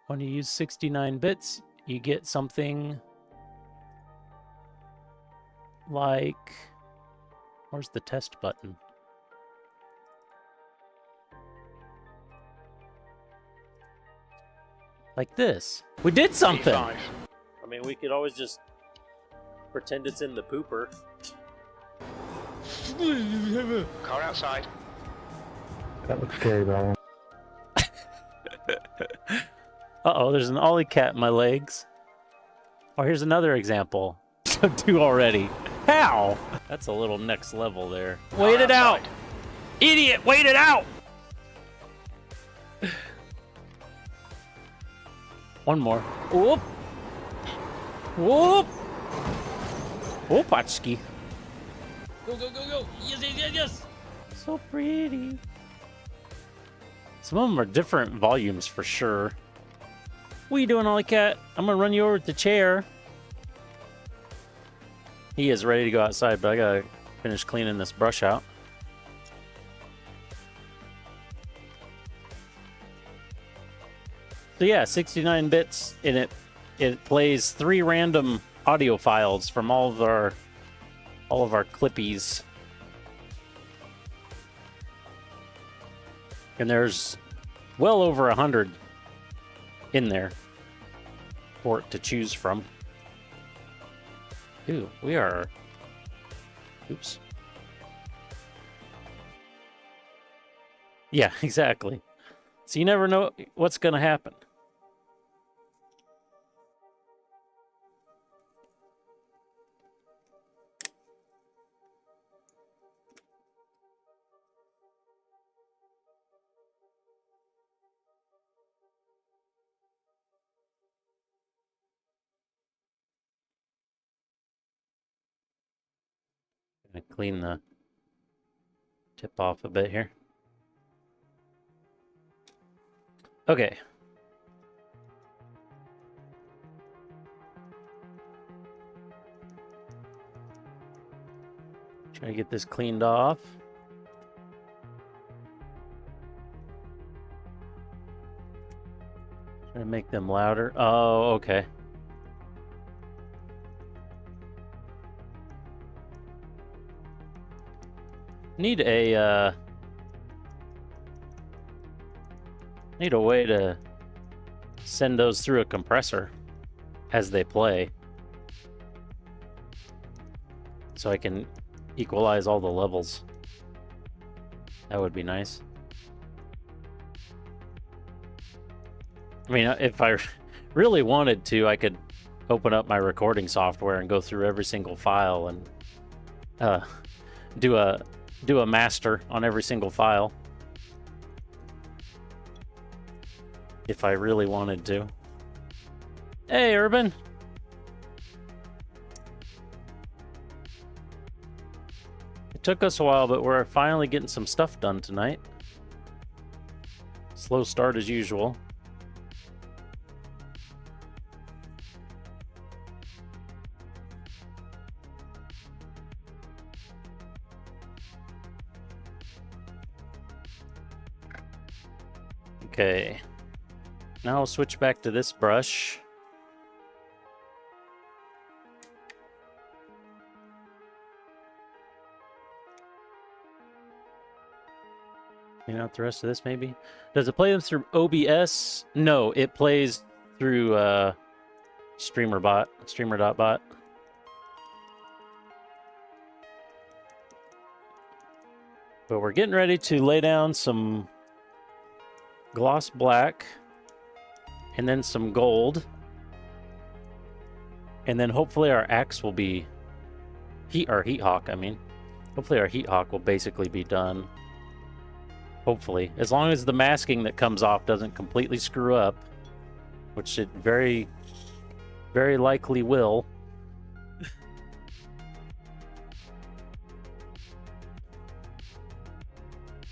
When you use 69 bits, you get something like... Where's the test button? Like this. We did something! I mean, we could always just pretend it's in the pooper. Car outside. That looks scary, bro. Uh-oh, there's an ollie cat in my legs. Oh, here's another example. 2 already. How? That's a little next level there. Wait it out! Idiot, wait it out! One more. Whoop! Whoop! Whoopachki. Go, go, go, go! Yes, yes, yes, yes! So pretty. Some of them are different volumes for sure. What are you doing, Ollie Cat? I'm gonna run you over with the chair. He is ready to go outside, but I gotta finish cleaning this brush out. So yeah, 69 bits, and it plays 3 random audio files from all of our clippies. And there's well over 100 in there for it to choose from. Ooh, we are... Oops. Yeah, exactly. So you never know what's going to happen. Gonna clean the tip off a bit here. Okay. Try to get this cleaned off. Try to make them louder. Oh, okay. Need a way to send those through a compressor as they play, so I can equalize all the levels. That would be nice. I mean, if I really wanted to, I could open up my recording software and go through every single file and do a master on every single file if I really wanted to. Hey, Urban. It took us a while, but we're finally getting some stuff done tonight. Slow start as usual. Okay. Now I'll switch back to this brush. Clean out the rest of this, maybe. Does it play them through OBS? No, it plays through streamer.bot. But we're getting ready to lay down some gloss black and then some gold. And then hopefully our axe will be heat hawk, I mean. Hopefully our heat hawk will basically be done. Hopefully. As long as the masking that comes off doesn't completely screw up, which it very, very likely will.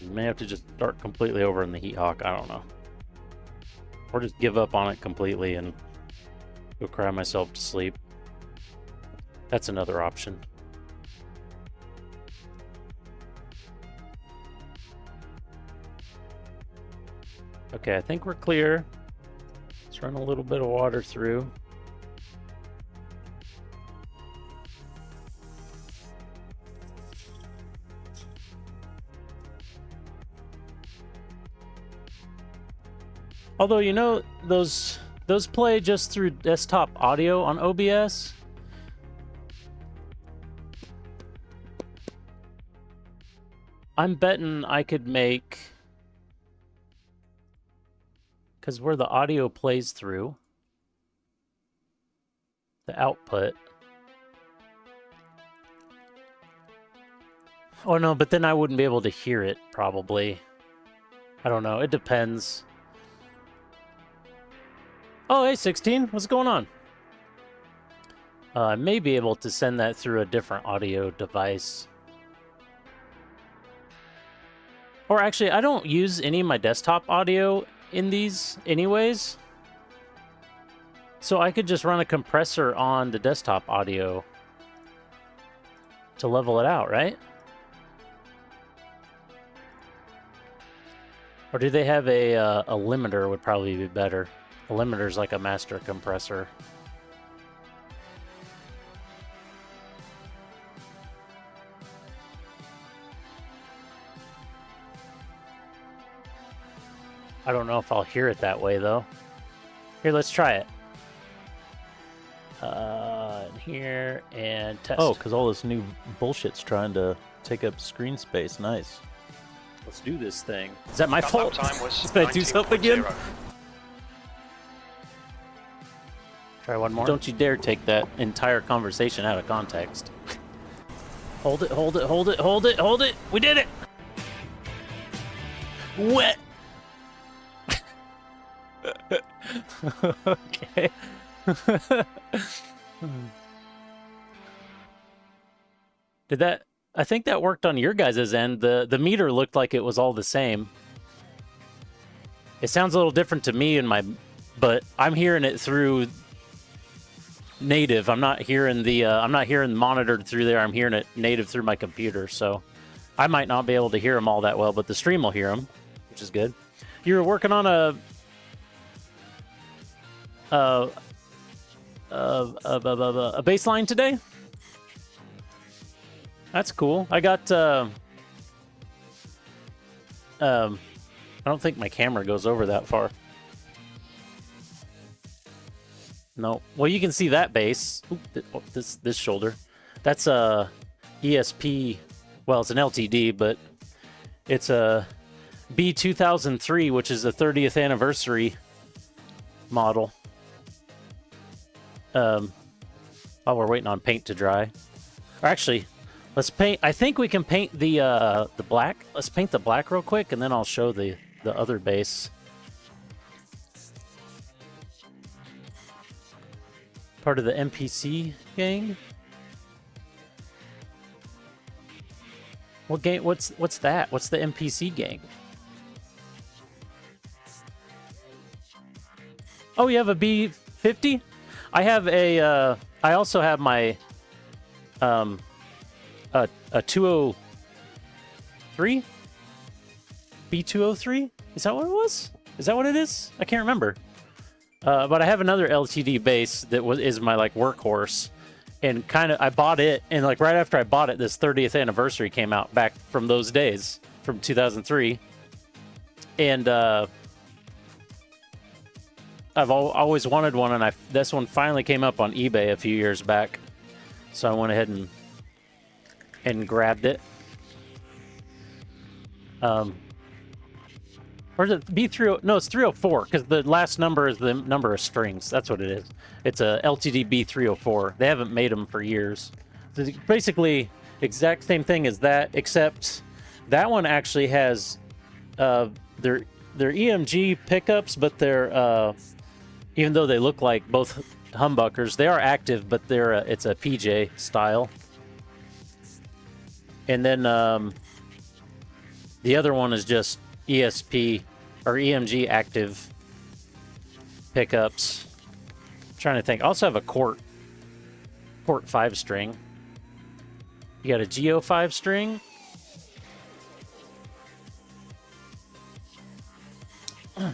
You may have to just start completely over in the heat hawk, I don't know. Or just give up on it completely and go cry myself to sleep. That's another option. Okay, I think we're clear. Let's run a little bit of water through. Although, you know, those play just through desktop audio on OBS. I'm betting I could make, because where the audio plays through, the output. Oh no, but then I wouldn't be able to hear it, probably. I don't know, it depends. Oh, hey, 16, what's going on? I may be able to send that through a different audio device. Or actually, I don't use any of my desktop audio in these anyways. So I could just run a compressor on the desktop audio to level it out, right? Or do they have a limiter would probably be better. A limiter is like a master compressor. I don't know if I'll hear it that way, though. Here, let's try it. Here, and test. Oh, because all this new bullshit's trying to take up screen space. Nice. Let's do this thing. Is that my fault? Time was Did I do something again? 19.0. Try one more. Don't you dare take that entire conversation out of context. Hold it, hold it, hold it, hold it, hold it. We did it. Wet. Okay. Did that? I think that worked on your guys' end. The meter looked like it was all the same. It sounds a little different to me but I'm hearing it through native. I'm not hearing monitored through there. I'm hearing it native through my computer. So I might not be able to hear them all that well, but the stream will hear them, which is good. You were working on a baseline today? That's cool. I got I don't think my camera goes over that far. No. Well, you can see that base. Oop, this shoulder. That's a ESP. Well, it's an LTD, but it's a B2003, which is the 30th anniversary model. while we're waiting on paint to dry. Or actually, let's paint. I think we can paint the black. Let's paint the black real quick, and then I'll show the other base. Part of the NPC gang. What game? What's that? What's the NPC gang? Oh, you have a B50? I have a. I also have my. A 203? B203? Is that what it was? Is that what it is? I can't remember. But I have another LTD base that is my like workhorse, and kind of I bought it, and like right after I bought it, this 30th anniversary came out back from those days from 2003, and I've always wanted one, and this one finally came up on eBay a few years back, so I went ahead and grabbed it. Or is it B30? No, it's 304, because the last number is the number of strings. That's what it is. It's a LTD B304. They haven't made them for years. So it's basically, exact same thing as that, except that one actually has their EMG pickups, but they're even though they look like both humbuckers, they are active, but they're it's a PJ style. And then the other one is just ESP or EMG active pickups. I'm trying to think. I also have a Cort 5 string. You got a Geo 5 string. All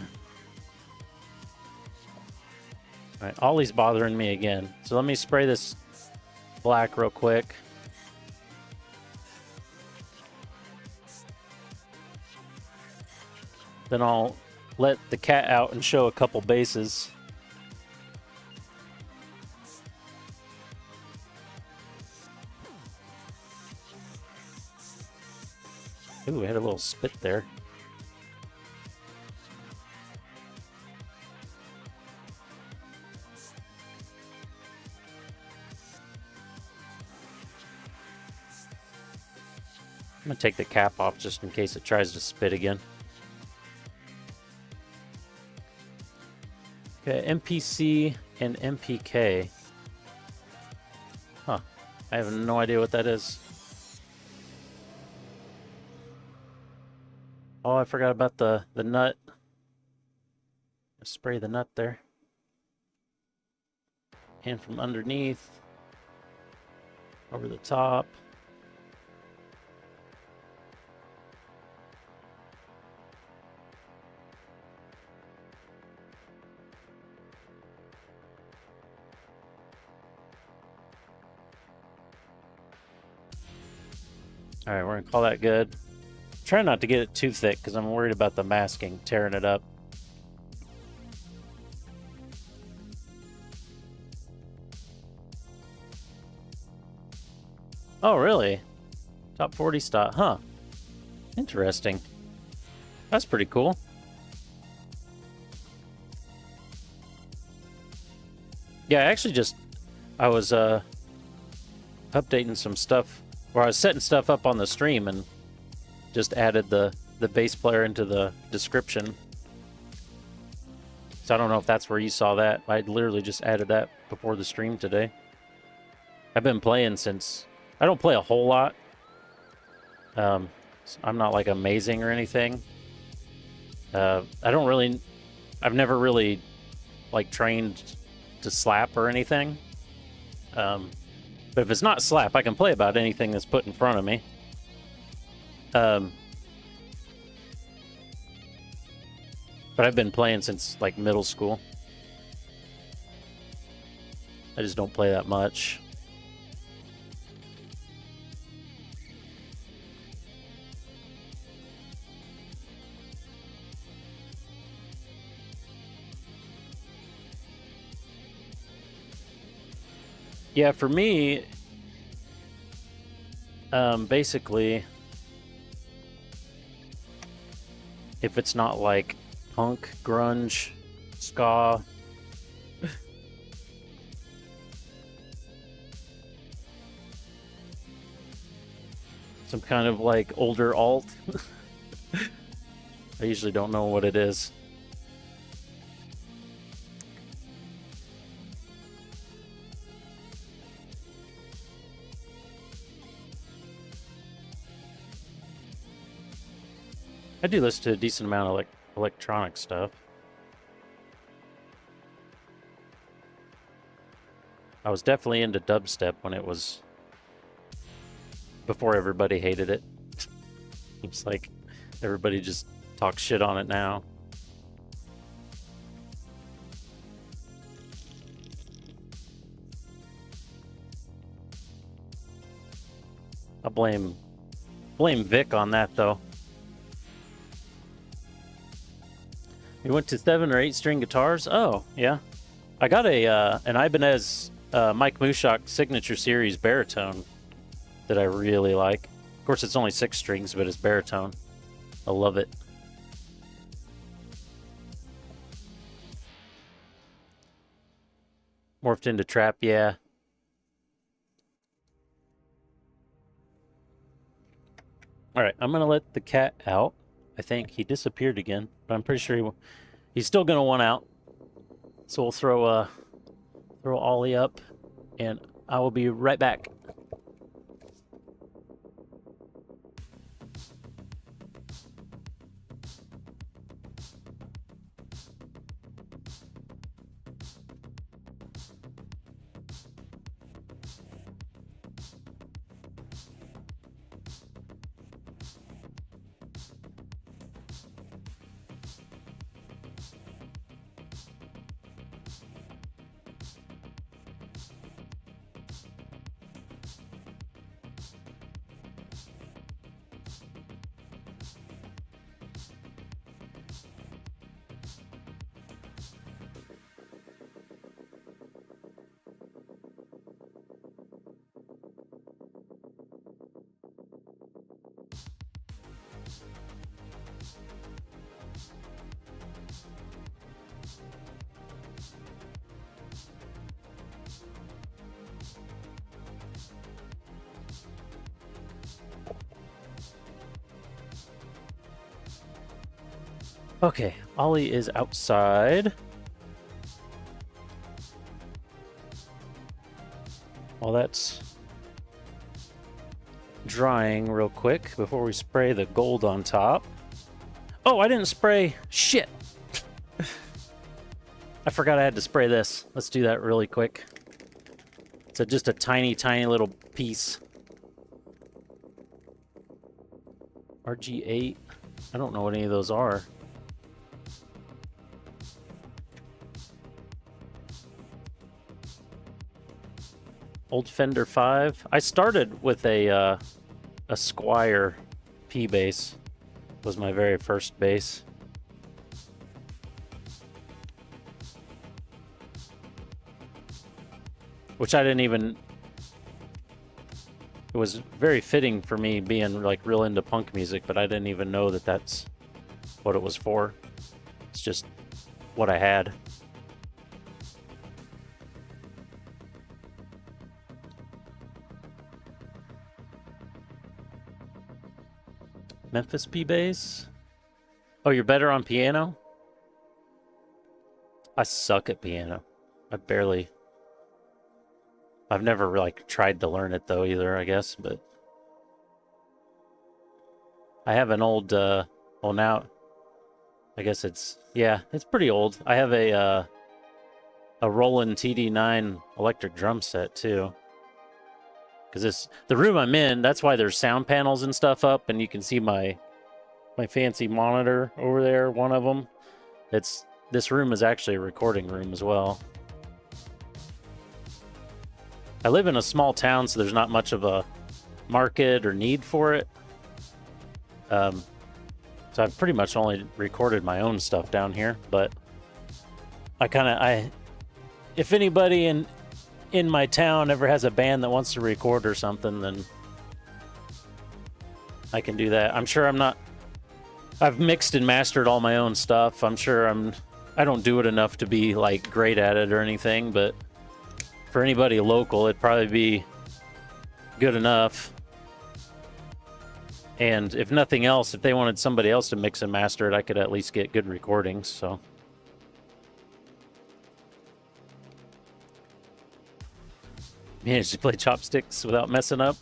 right, Ollie's bothering me again. So let me spray this black real quick. Then I'll let the cat out and show a couple bases. Ooh, we had a little spit there. I'm gonna take the cap off just in case it tries to spit again. Okay, MPC and MPK. Huh. I have no idea what that is. Oh, I forgot about the nut. Spray the nut there. And from underneath. Over the top. All right, we're gonna call that good. Try not to get it too thick because I'm worried about the masking tearing it up. Oh, really? Top 40 stock, huh? Interesting. That's pretty cool. Yeah, I actually I was updating some stuff. Where I was setting stuff up on the stream and just added the bass player into the description. So I don't know if that's where you saw that. I literally just added that before the stream today. I've been playing since... I don't play a whole lot. So I'm not like amazing or anything. I've never really like trained to slap or anything. But if it's not slap, I can play about anything that's put in front of me. But I've been playing since like middle school. I just don't play that much. Yeah, for me, basically, if it's not like punk, grunge, ska, Some kind of like older alt. I usually don't know what it is. I do listen to a decent amount of electronic stuff. I was definitely into dubstep when it was before everybody hated it. It's like everybody just talks shit on it now. I blame Vic on that though. You went to 7 or 8 string guitars? Oh, yeah. I got an Ibanez Mike Mushok signature series baritone that I really like. Of course, it's only 6 strings, but it's baritone. I love it. Morphed into trap, yeah. All right, I'm gonna let the cat out. I think he disappeared again, but I'm pretty sure he's still gonna want out. So we'll throw Ollie up, and I will be right back. Okay, Ollie is outside. While that's drying real quick before we spray the gold on top. Oh, I didn't spray shit. I forgot I had to spray this. Let's do that really quick. It's just a tiny, tiny little piece. RG8. I don't know what any of those are. Old Fender 5. I started with a Squier P bass. Was my very first bass. Which I didn't even... It was very fitting for me being like real into punk music, but I didn't even know that that's what it was for. It's just what I had. Memphis P bass. Oh, you're better on piano? I suck at piano. I've never like tried to learn it though either, I guess, but I have an old well now I guess it's pretty old. I have a Roland TD9 electric drum set too. Because the room I'm in, that's why there's sound panels and stuff up, and you can see my fancy monitor over there, one of them. This room is actually a recording room as well. I live in a small town, so there's not much of a market or need for it. So I've pretty much only recorded my own stuff down here, but if anybody in my town ever has a band that wants to record or something, then I can do that. I'm sure I've mixed and mastered all my own stuff. I'm sure I don't do it enough to be like great at it or anything, but for anybody local, it'd probably be good enough. And if nothing else, if they wanted somebody else to mix and master it, I could at least get good recordings, so. Managed to play chopsticks without messing up.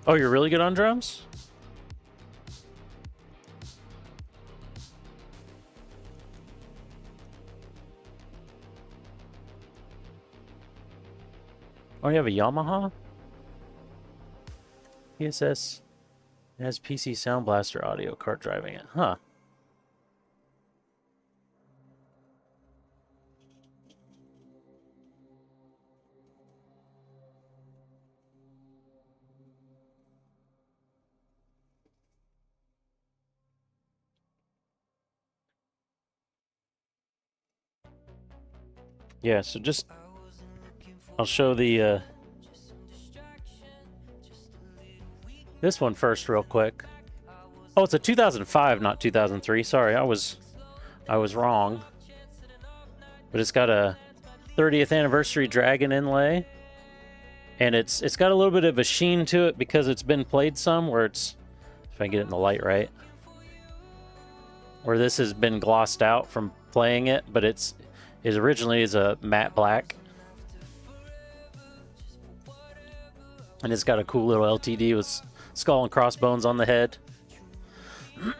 Oh, you're really good on drums? Oh, you have a Yamaha? PSS. It has PC Sound Blaster audio cart driving it. Huh. Yeah, so just... I'll show the... this one first real quick. Oh, it's a 2005, not 2003. Sorry, I was wrong. But it's got a 30th anniversary dragon inlay. And it's got a little bit of a sheen to it because it's been played some, where it's, if I get it in the light right, where this has been glossed out from playing it, but it originally is a matte black. And it's got a cool little LTD with skull and crossbones on the head.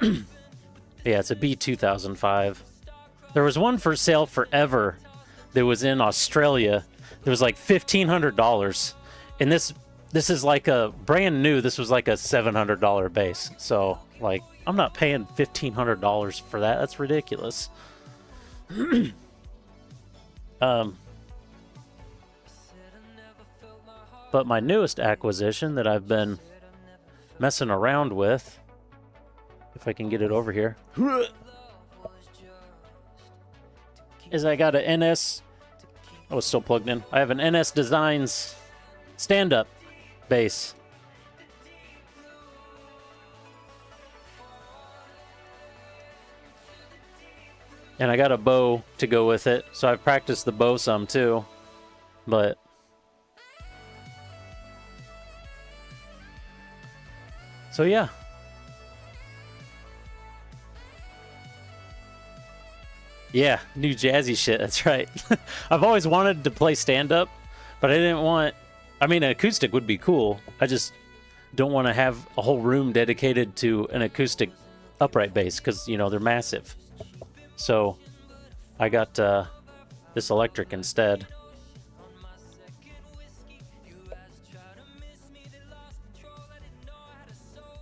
Yeah, it's a B2005. There was one for sale forever that was in Australia. It was like $1,500. And this is like a brand new, this was like a $700 base. So, like, I'm not paying $1,500 for that. That's ridiculous. But my newest acquisition that I've been messing around with, if I can get it over here, is I got an NS... Oh, it's still plugged in. I have an NS Designs stand-up bass. And I got a bow to go with it, so I've practiced the bow some too. But... so yeah. Yeah, new jazzy shit, that's right. I've always wanted to play stand-up, but I didn't want... I mean, an acoustic would be cool. I just don't want to have a whole room dedicated to an acoustic upright bass, because, you know, they're massive. So, I got this electric instead.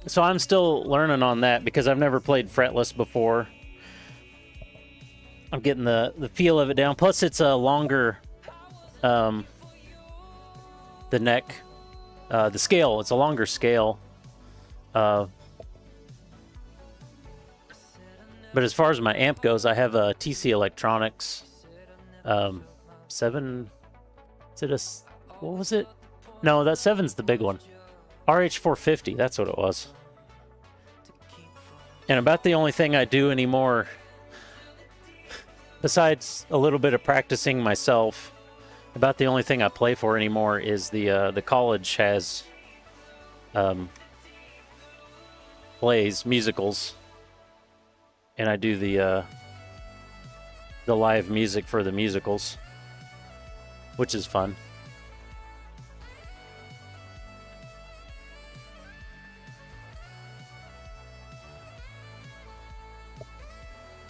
So I'm still learning on that, because I've never played fretless before. I'm getting the feel of it down. Plus, it's a longer, the neck, the scale. It's a longer scale. But as far as my amp goes, I have a TC Electronics 7. Is it a... what was it? No, that 7's the big one. RH450, that's what it was. And about the only thing I do anymore, besides a little bit of practicing myself, about the only thing I play for anymore is the college has plays, musicals, and I do the live music for the musicals, which is fun.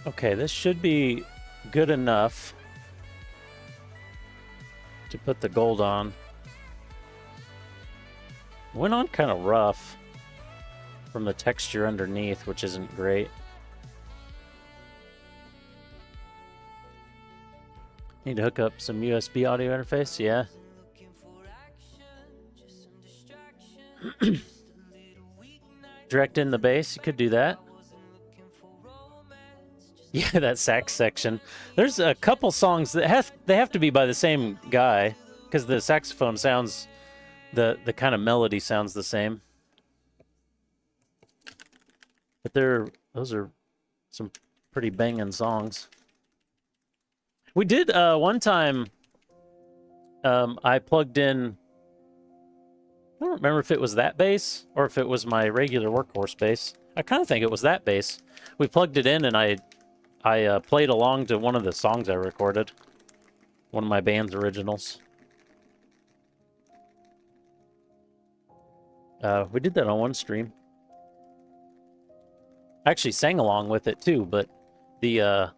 Okay, this should be good enough to put the gold on. Went on kind of rough from the texture underneath, which isn't great. Need to hook up some USB audio interface, yeah. Direct in the bass, you could do that. Yeah, that sax section. There's a couple songs that have to be by the same guy, because the saxophone sounds, the kind of melody sounds the same. But those are some pretty banging songs. We did one time. I plugged in. I don't remember if it was that bass or if it was my regular workhorse bass. I kind of think it was that bass. We plugged it in and I played along to one of the songs I recorded. One of my band's originals. We did that on one stream. I actually sang along with it too, but the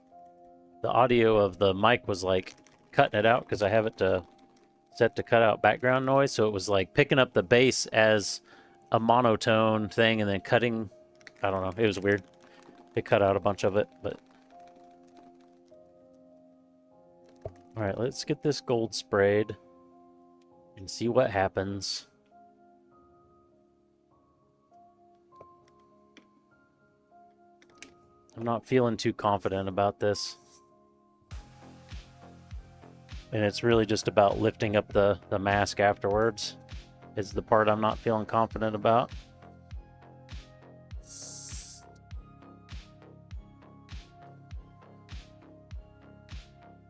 audio of the mic was like cutting it out because I have it set to cut out background noise, so it was like picking up the bass as a monotone thing and then cutting. I don't know. It was weird. It cut out a bunch of it, but all right, let's get this gold sprayed and see what happens. I'm not feeling too confident about this. And it's really just about lifting up the mask afterwards is the part I'm not feeling confident about.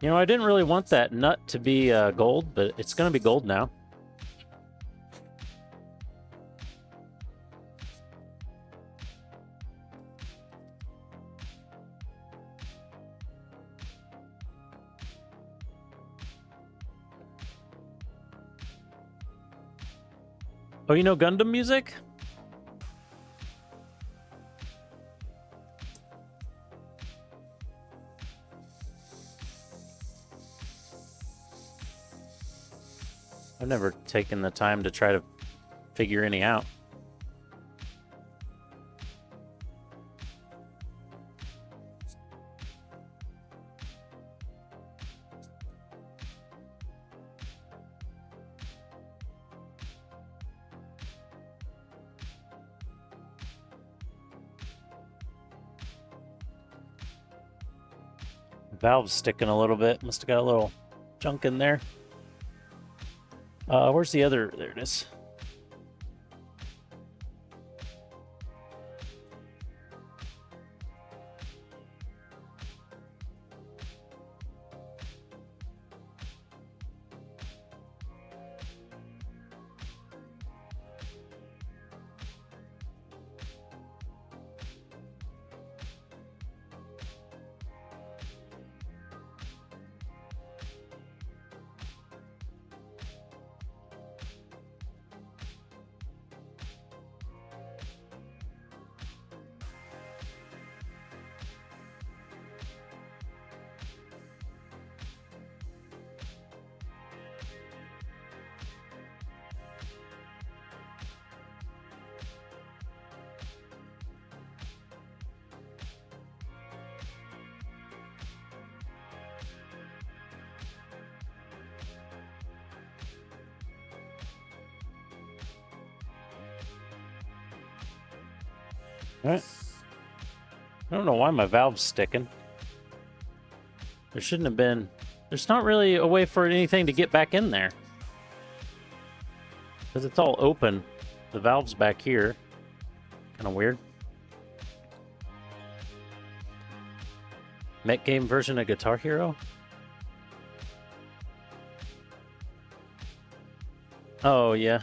You know, I didn't really want that nut to be gold, but it's going to be gold now. Oh, you know Gundam music? I've never taken the time to try to figure any out. Valve's sticking a little bit. Must have got a little junk in there. Where's the other? There it is. All right. I don't know why my valve's sticking. There shouldn't have been. There's not really a way for anything to get back in there. Because it's all open. The valve's back here. Kind of weird. Mech game version of Guitar Hero? Oh, yeah.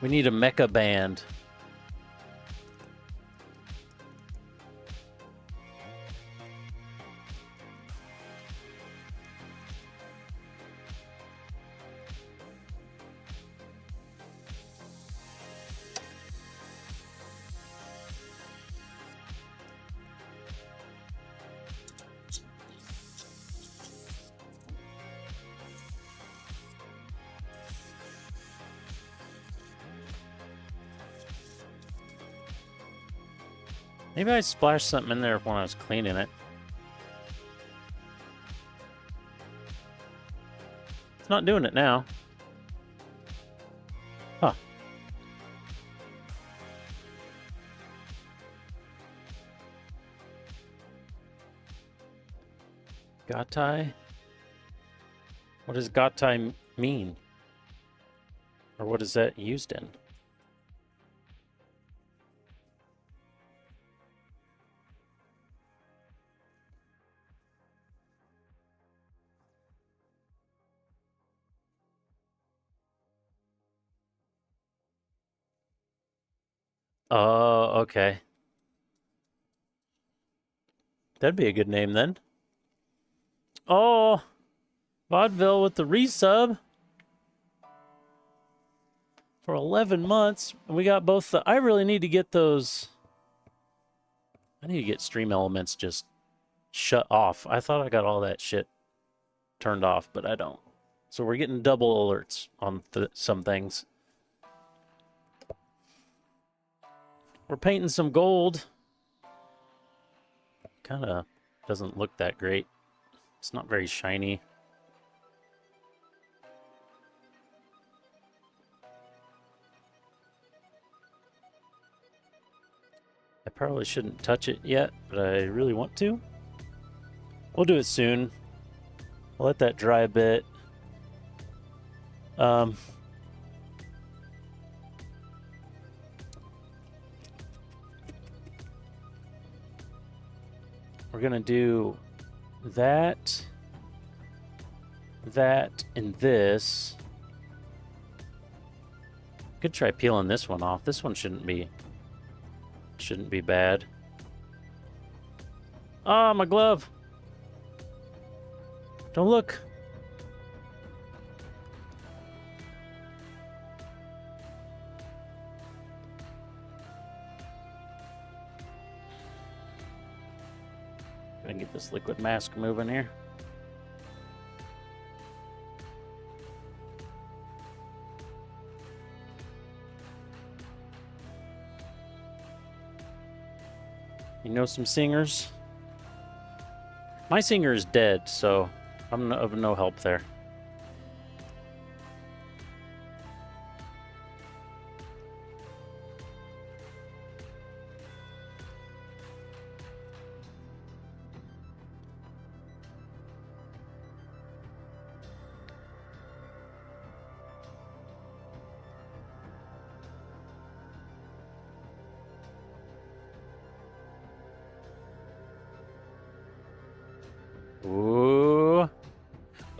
We need a mecha band. Maybe I splashed something in there when I was cleaning it. It's not doing it now. Huh. Gatai? What does gatai mean? Or what is that used in? Oh, okay. That'd be a good name then. Oh, Vaudeville with the resub for 11 months. And we got both the... I really need to get those... I need to get stream elements just shut off. I thought I got all that shit turned off, but I don't. So we're getting double alerts on some things. We're painting some gold. Kind of doesn't look that great. It's not very shiny. I probably shouldn't touch it yet, but I really want to. We'll do it soon. I'll let that dry a bit. We're gonna do that, and this. Could try peeling this one off. This one shouldn't be bad. Ah, my glove. Don't look. Gonna get this liquid mask moving here. You know some singers? My singer is dead, so I'm of no help there. Ooh.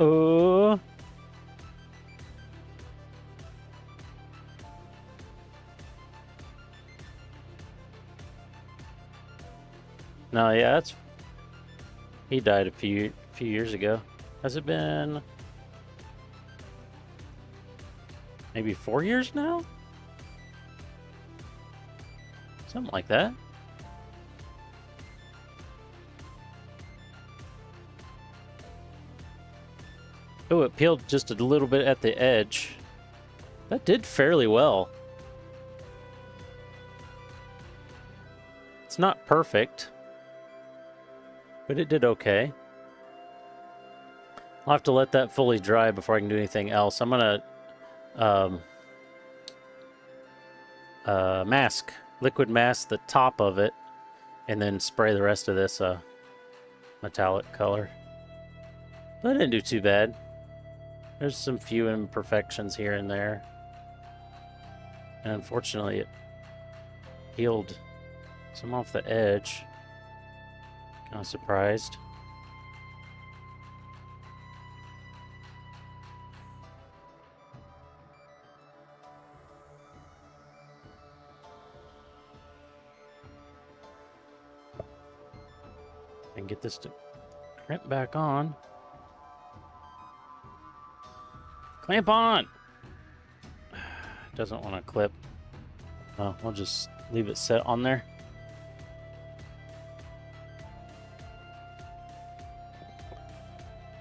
Ooh. No, yeah, that's... He died a few years ago. Has it been... maybe 4 years now? Something like that. Oh, it peeled just a little bit at the edge. That did fairly well. It's not perfect, but it did okay. I'll have to let that fully dry before I can do anything else. I'm gonna liquid mask the top of it, and then spray the rest of this metallic color. But I didn't do too bad. There's some few imperfections here and there. And unfortunately, it peeled some off the edge. Kind of surprised. And get this to crimp back on. Clamp on! Doesn't want to clip. Oh, we'll just leave it set on there.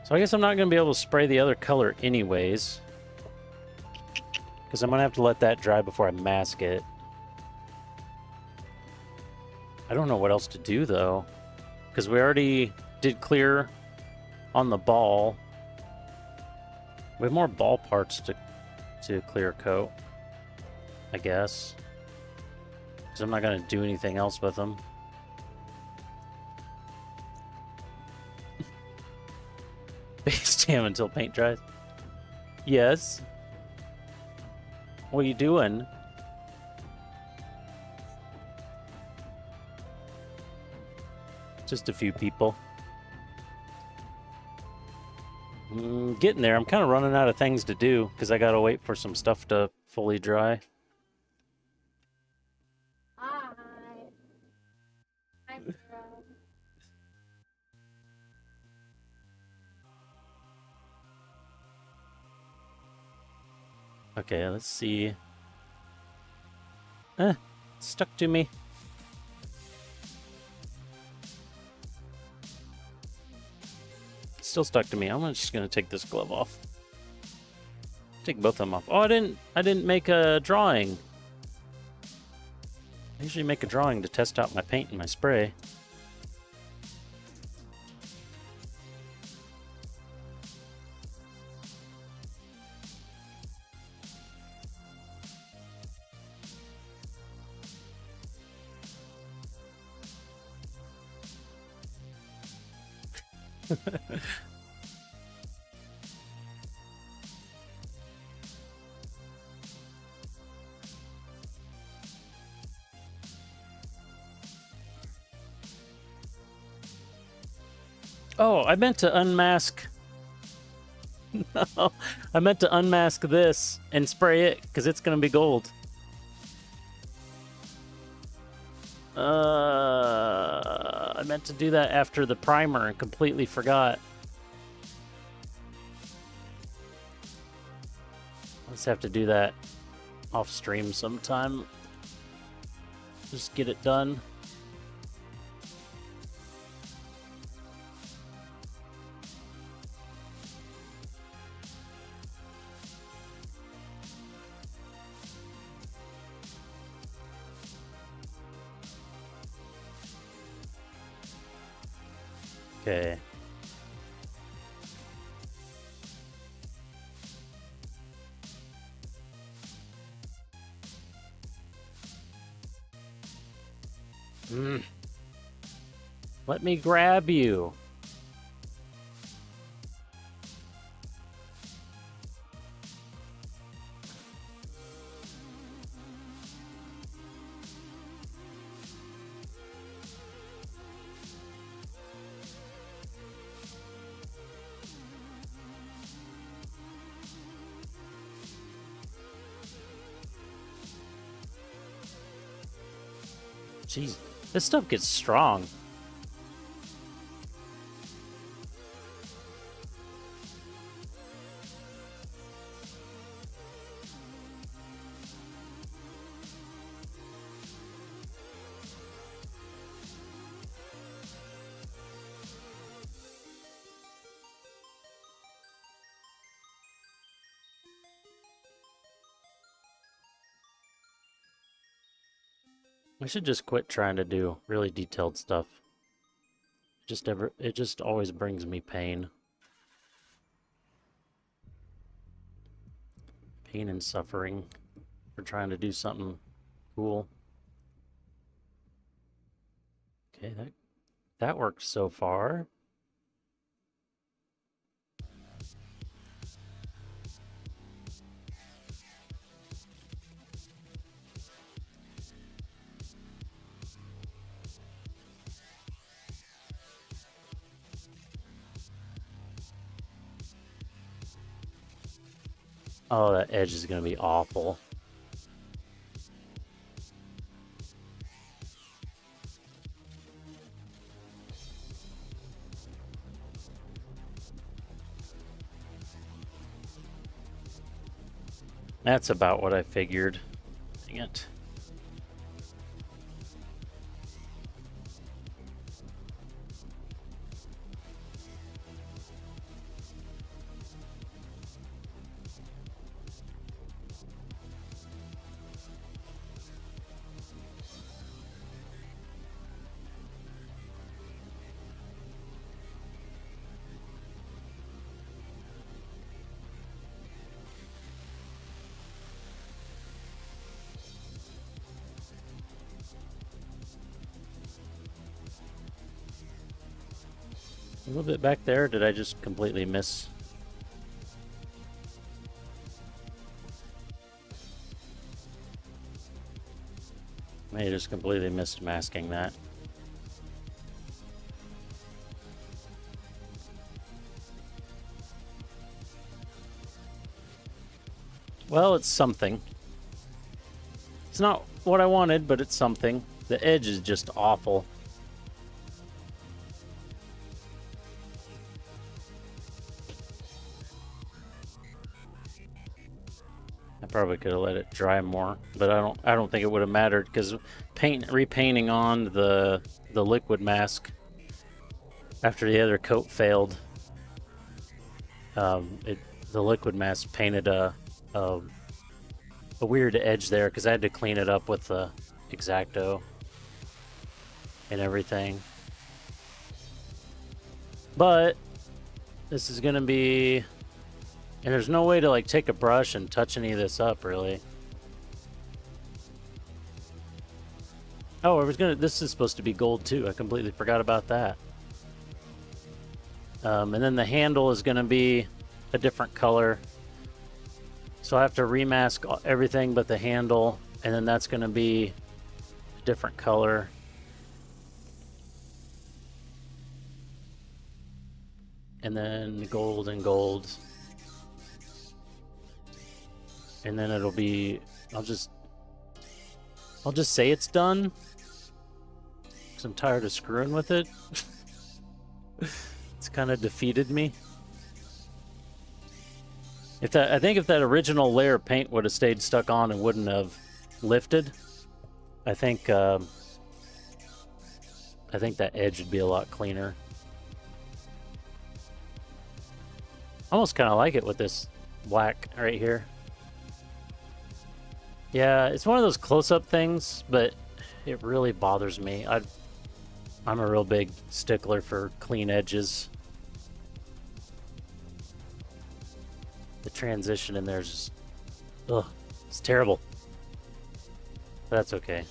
So I guess I'm not going to be able to spray the other color anyways, because I'm going to have to let that dry before I mask it. I don't know what else to do though, because we already did clear on the ball. We have more ball parts to clear coat, I guess, because I'm not going to do anything else with them. Base jam until paint dries. Yes. What are you doing? Just a few people. Getting there. I'm kind of running out of things to do because I gotta wait for some stuff to fully dry. Hi. Hi, girl. Okay, let's see. It's stuck to me. Still stuck to me. I'm just gonna take this glove off. Take both of them off. Oh, I didn't make a drawing. I usually make a drawing to test out my paint and my spray. Oh, I meant to unmask. No, I meant to unmask this and spray it because it's gonna be gold. I meant to do that after the primer and completely forgot. Let's have to do that off stream sometime. Just get it done. Okay. Let me grab you. Jeez, this stuff gets strong. I should just quit trying to do really detailed stuff. It just always brings me pain. Pain and suffering for trying to do something cool. Okay, that worked so far. Oh, that edge is going to be awful. That's about what I figured. Dang it. A little bit back there, did I just completely miss? just completely missed masking that. Well, it's something. It's not what I wanted, but it's something. The edge is just awful. I probably could have let it dry more, but I don't think it would have mattered because repainting on the liquid mask after the other coat failed, the liquid mask painted a weird edge there because I had to clean it up with the X-Acto and everything. But this is gonna be, and there's no way to like take a brush and touch any of this up really. Oh, this is supposed to be gold too. I completely forgot about that. And then the handle is gonna be a different color. So I have to remask everything but the handle, and then that's going to be a different color. And then gold and gold. And then it'll be, I'll just say it's done. Because I'm tired of screwing with it. It's kind of defeated me. I think if that original layer of paint would have stayed stuck on and wouldn't have lifted, I think that edge would be a lot cleaner. I almost kind of like it with this black right here. Yeah, it's one of those close-up things, but it really bothers me. I'm a real big stickler for clean edges. The transition in there is just, ugh, it's terrible. That's okay.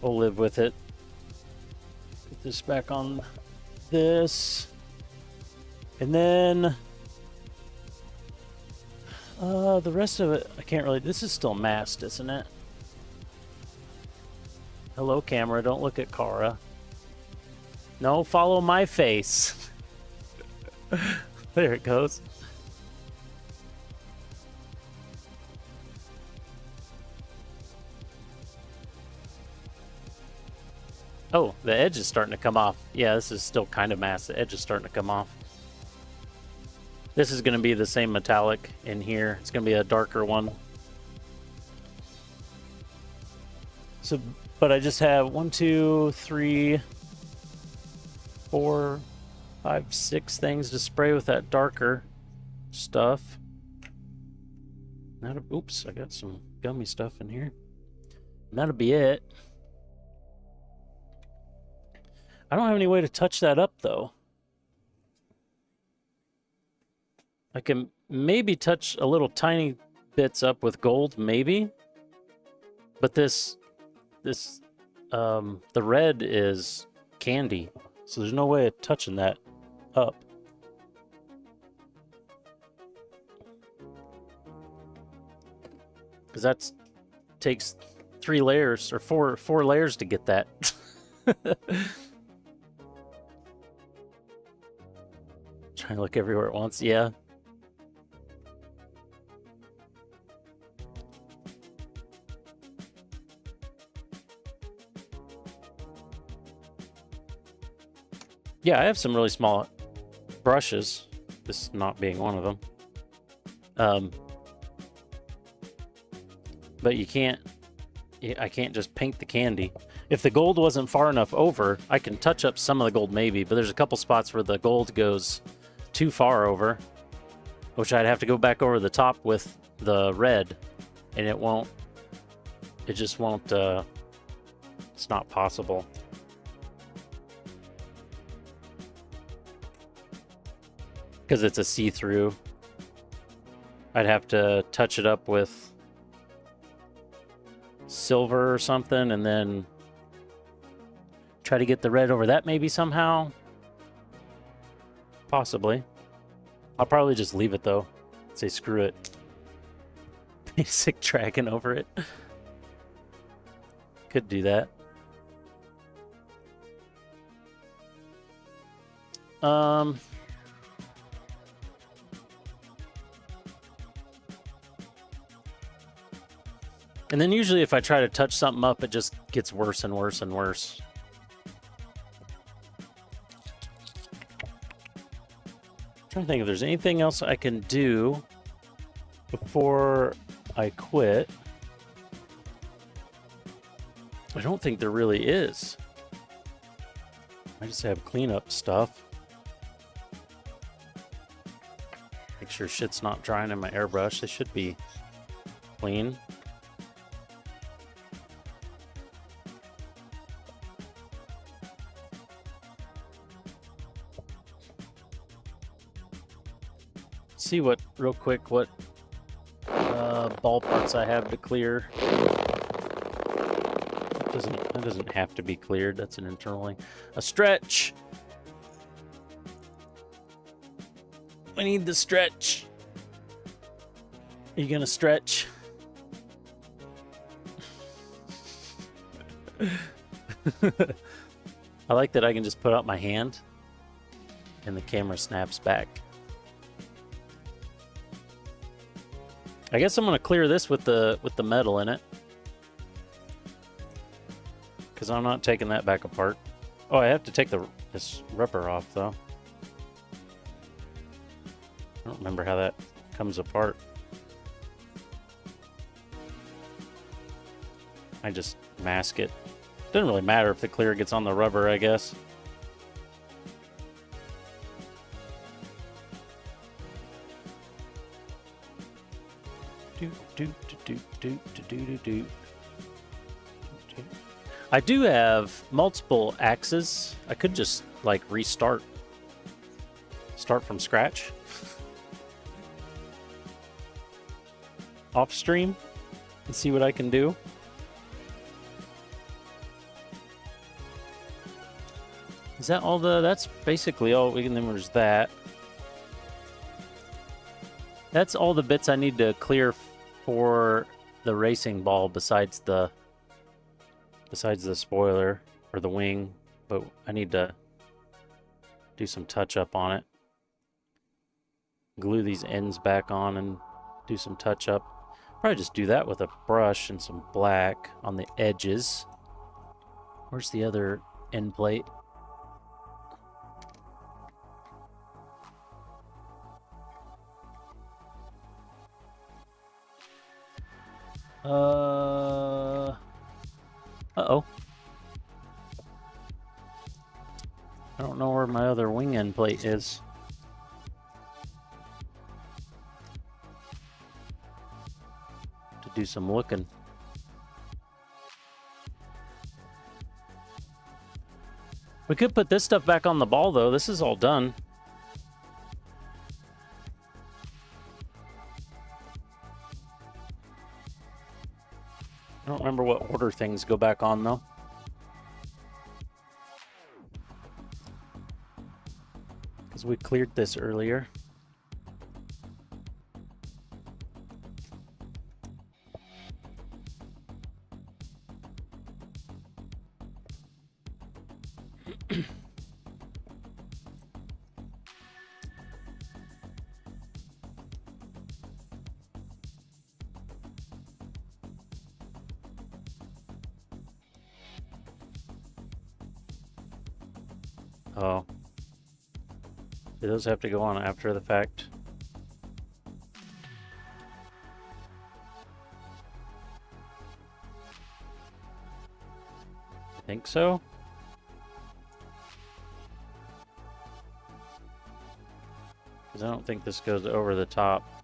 We'll live with it. Put this back on this. And then the rest of it, I can't really, this is still masked, isn't it? Hello, camera, don't look at Kara. No, follow my face. There it goes. Oh, the edge is starting to come off. Yeah, this is still kind of masked. The edge is starting to come off. This is going to be the same metallic in here. It's going to be a darker one. So, but I just have 1, 2, 3, 4, 5, 6 things to spray with that darker stuff. Oops, I got some gummy stuff in here. And that'll be it. I don't have any way to touch that up though. I can maybe touch a little tiny bits up with gold, maybe. But the red is candy, so there's no way of touching that up. Because that takes 3 layers or 4 layers to get that. Trying to look everywhere at once, yeah. Yeah, I have some really small brushes, this not being one of them. But I can't just paint the candy. If the gold wasn't far enough over, I can touch up some of the gold maybe, but there's a couple spots where the gold goes too far over, which I'd have to go back over the top with the red, and it just won't, it's not possible. Because it's a see-through. I'd have to touch it up with silver or something, and then try to get the red over that maybe somehow. Possibly. I'll probably just leave it though. Say screw it. basic dragon over it. Could do that. And then usually if I try to touch something up, it just gets worse and worse and worse. I'm trying to think if there's anything else I can do before I quit. I don't think there really is. I just have cleanup stuff. Make sure shit's not drying in my airbrush. They should be clean. See what, real quick, what ball parts I have to clear. That doesn't have to be cleared. That's an internal link. A stretch. I need the stretch. Are you gonna stretch? I like that I can just put out my hand and the camera snaps back. I guess I'm gonna clear this with the metal in it, because I'm not taking that back apart. Oh, I have to take this rubber off though. I don't remember how that comes apart. I just mask it. Doesn't really matter if the clear gets on the rubber, I guess. I do have multiple axes. I could just like start from scratch off stream and see what I can do. Is that all that's basically all and then there's that. That's all the bits I need to clear for the racing ball besides the spoiler or the wing, but I need to do some touch up on it. Glue these ends back on and do some touch up. Probably just do that with a brush and some black on the edges. Where's the other end plate? Uh-oh. I don't know where my other wing end plate is. To do some looking. We could put this stuff back on the ball though. This is all done. I don't remember what order things go back on, though. Because we cleared this earlier. Oh. Do those have to go on after the fact? I think so. Because I don't think this goes over the top.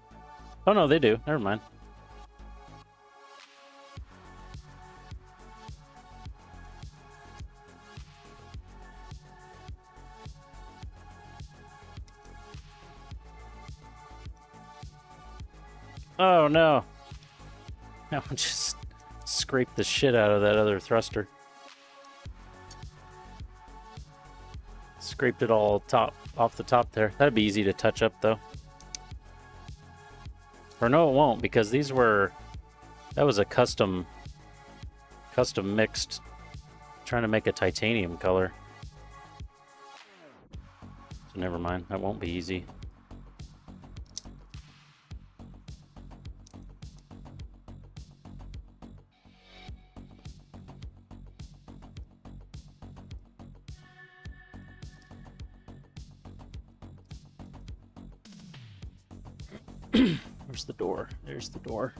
Oh no, they do. Never mind. Oh no. Now I just scraped the shit out of that other thruster. Scraped it all off the top there. That'd be easy to touch up though. Or no, it won't, because these were That was a custom mixed, trying to make a titanium color. So never mind, that won't be easy. Where's the door? There's the door.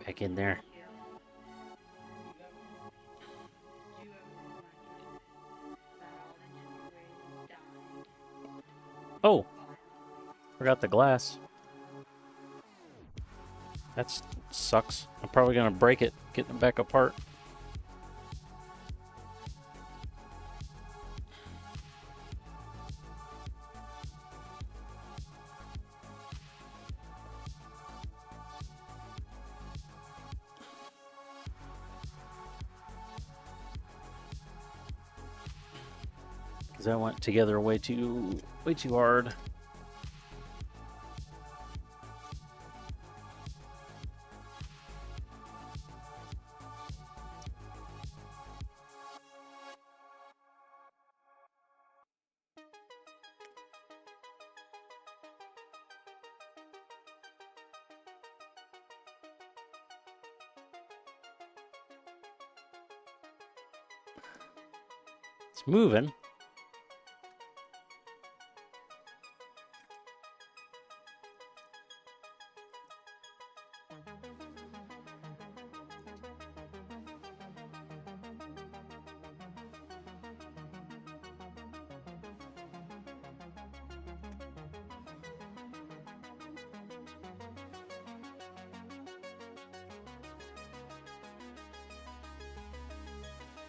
Back in there. Oh, forgot the glass. That sucks. I'm probably gonna break it, getting it back apart. Because that went together way too hard. It's moving.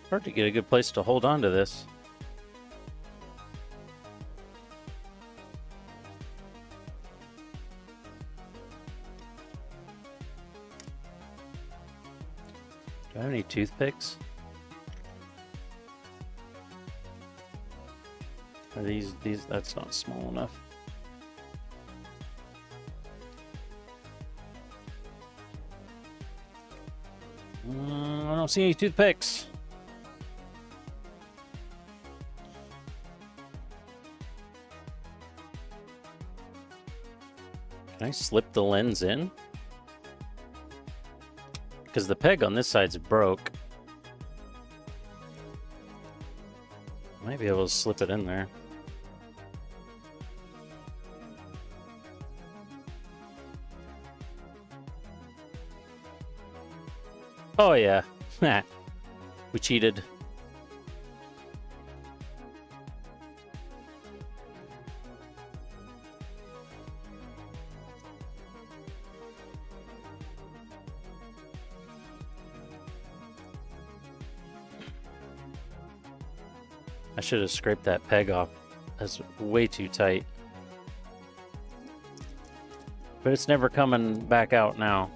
Hard to get a good place to hold on to this. Do I have any toothpicks? Are these, that's not small enough. I don't see any toothpicks. Can I slip the lens in? Because the peg on this side's broke. Might be able to slip it in there. Oh yeah, we cheated. I should have scraped that peg off. That's way too tight. But it's never coming back out now.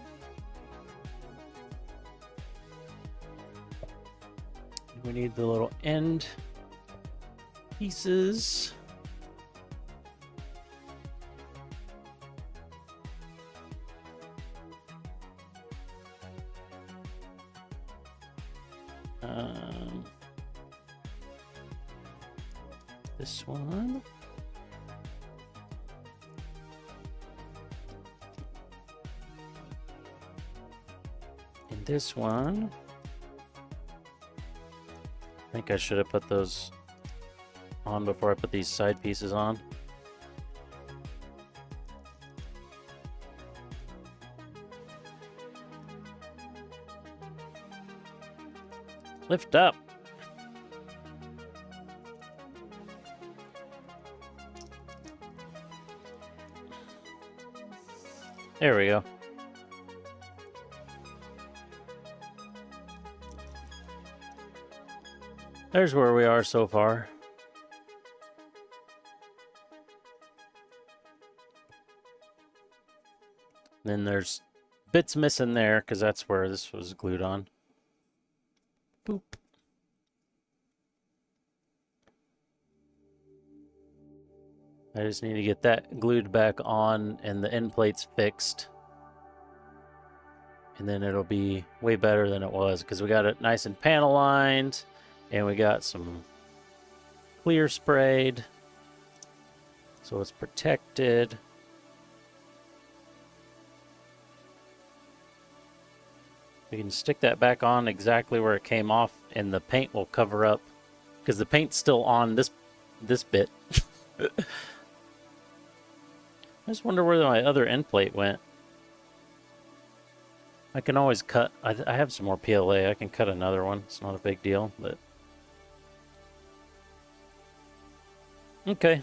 We need the little end pieces. This one. And this one. I think I should have put those on before I put these side pieces on. Lift up. There we go. There's where we are so far. Then there's bits missing there because that's where this was glued on. Boop. I just need to get that glued back on and the end plates fixed. And then it'll be way better than it was because we got it nice and panel lined and we got some clear sprayed. So it's protected. We can stick that back on exactly where it came off and the paint will cover up because the paint's still on this bit. I just wonder where my other end plate went. I can always cut. I have some more PLA. I can cut another one. It's not a big deal, but okay.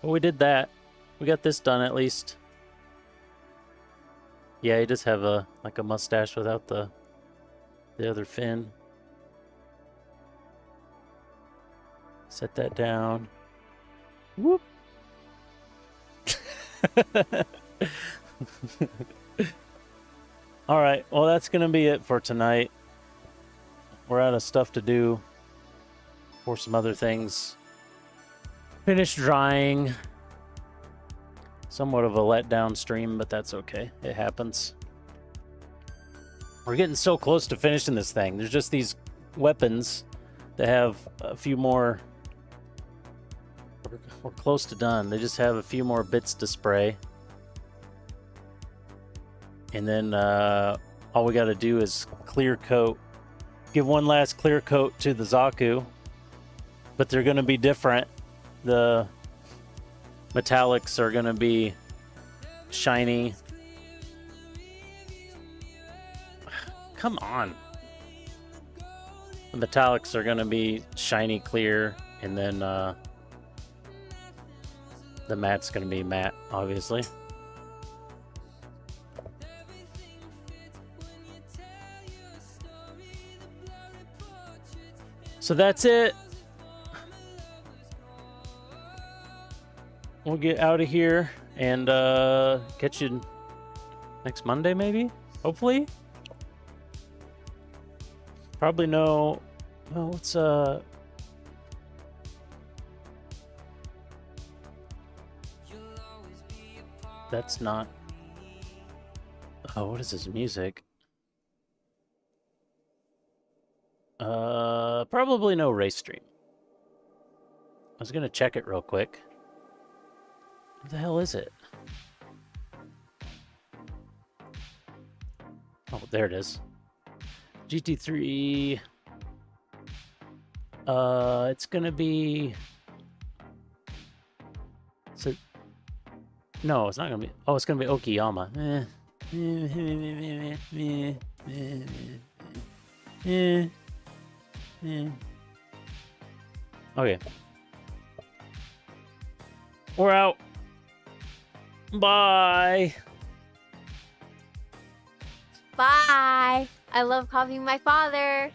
Well, we did that. We got this done at least. Yeah, he does have a like a mustache without the other fin. Set that down. Whoop. All right, well, that's going to be it for tonight. We're out of stuff to do for some other things. Finished drying. Somewhat of a letdown stream, but that's okay. It happens. We're getting so close to finishing this thing. There's just these weapons that have a few more. We're close to done. They just have a few more bits to spray. And then all we got to do is clear coat. Give one last clear coat to the Zaku. But they're going to be different. The metallics are going to be shiny. Come on. The metallics are going to be shiny clear. And then the matte's going to be matte, obviously. So that's it. We'll get out of here and catch you next Monday, maybe? Hopefully? Probably no... Well, what's... That's not... Oh, what is this music? Probably no race stream. I was gonna check it real quick. What the hell is it? Oh, there it is. GT3. It's gonna be. So, no, it's not gonna be. Oh, it's gonna be Okayama. Okay. We're out. Bye. Bye. I love copying my father.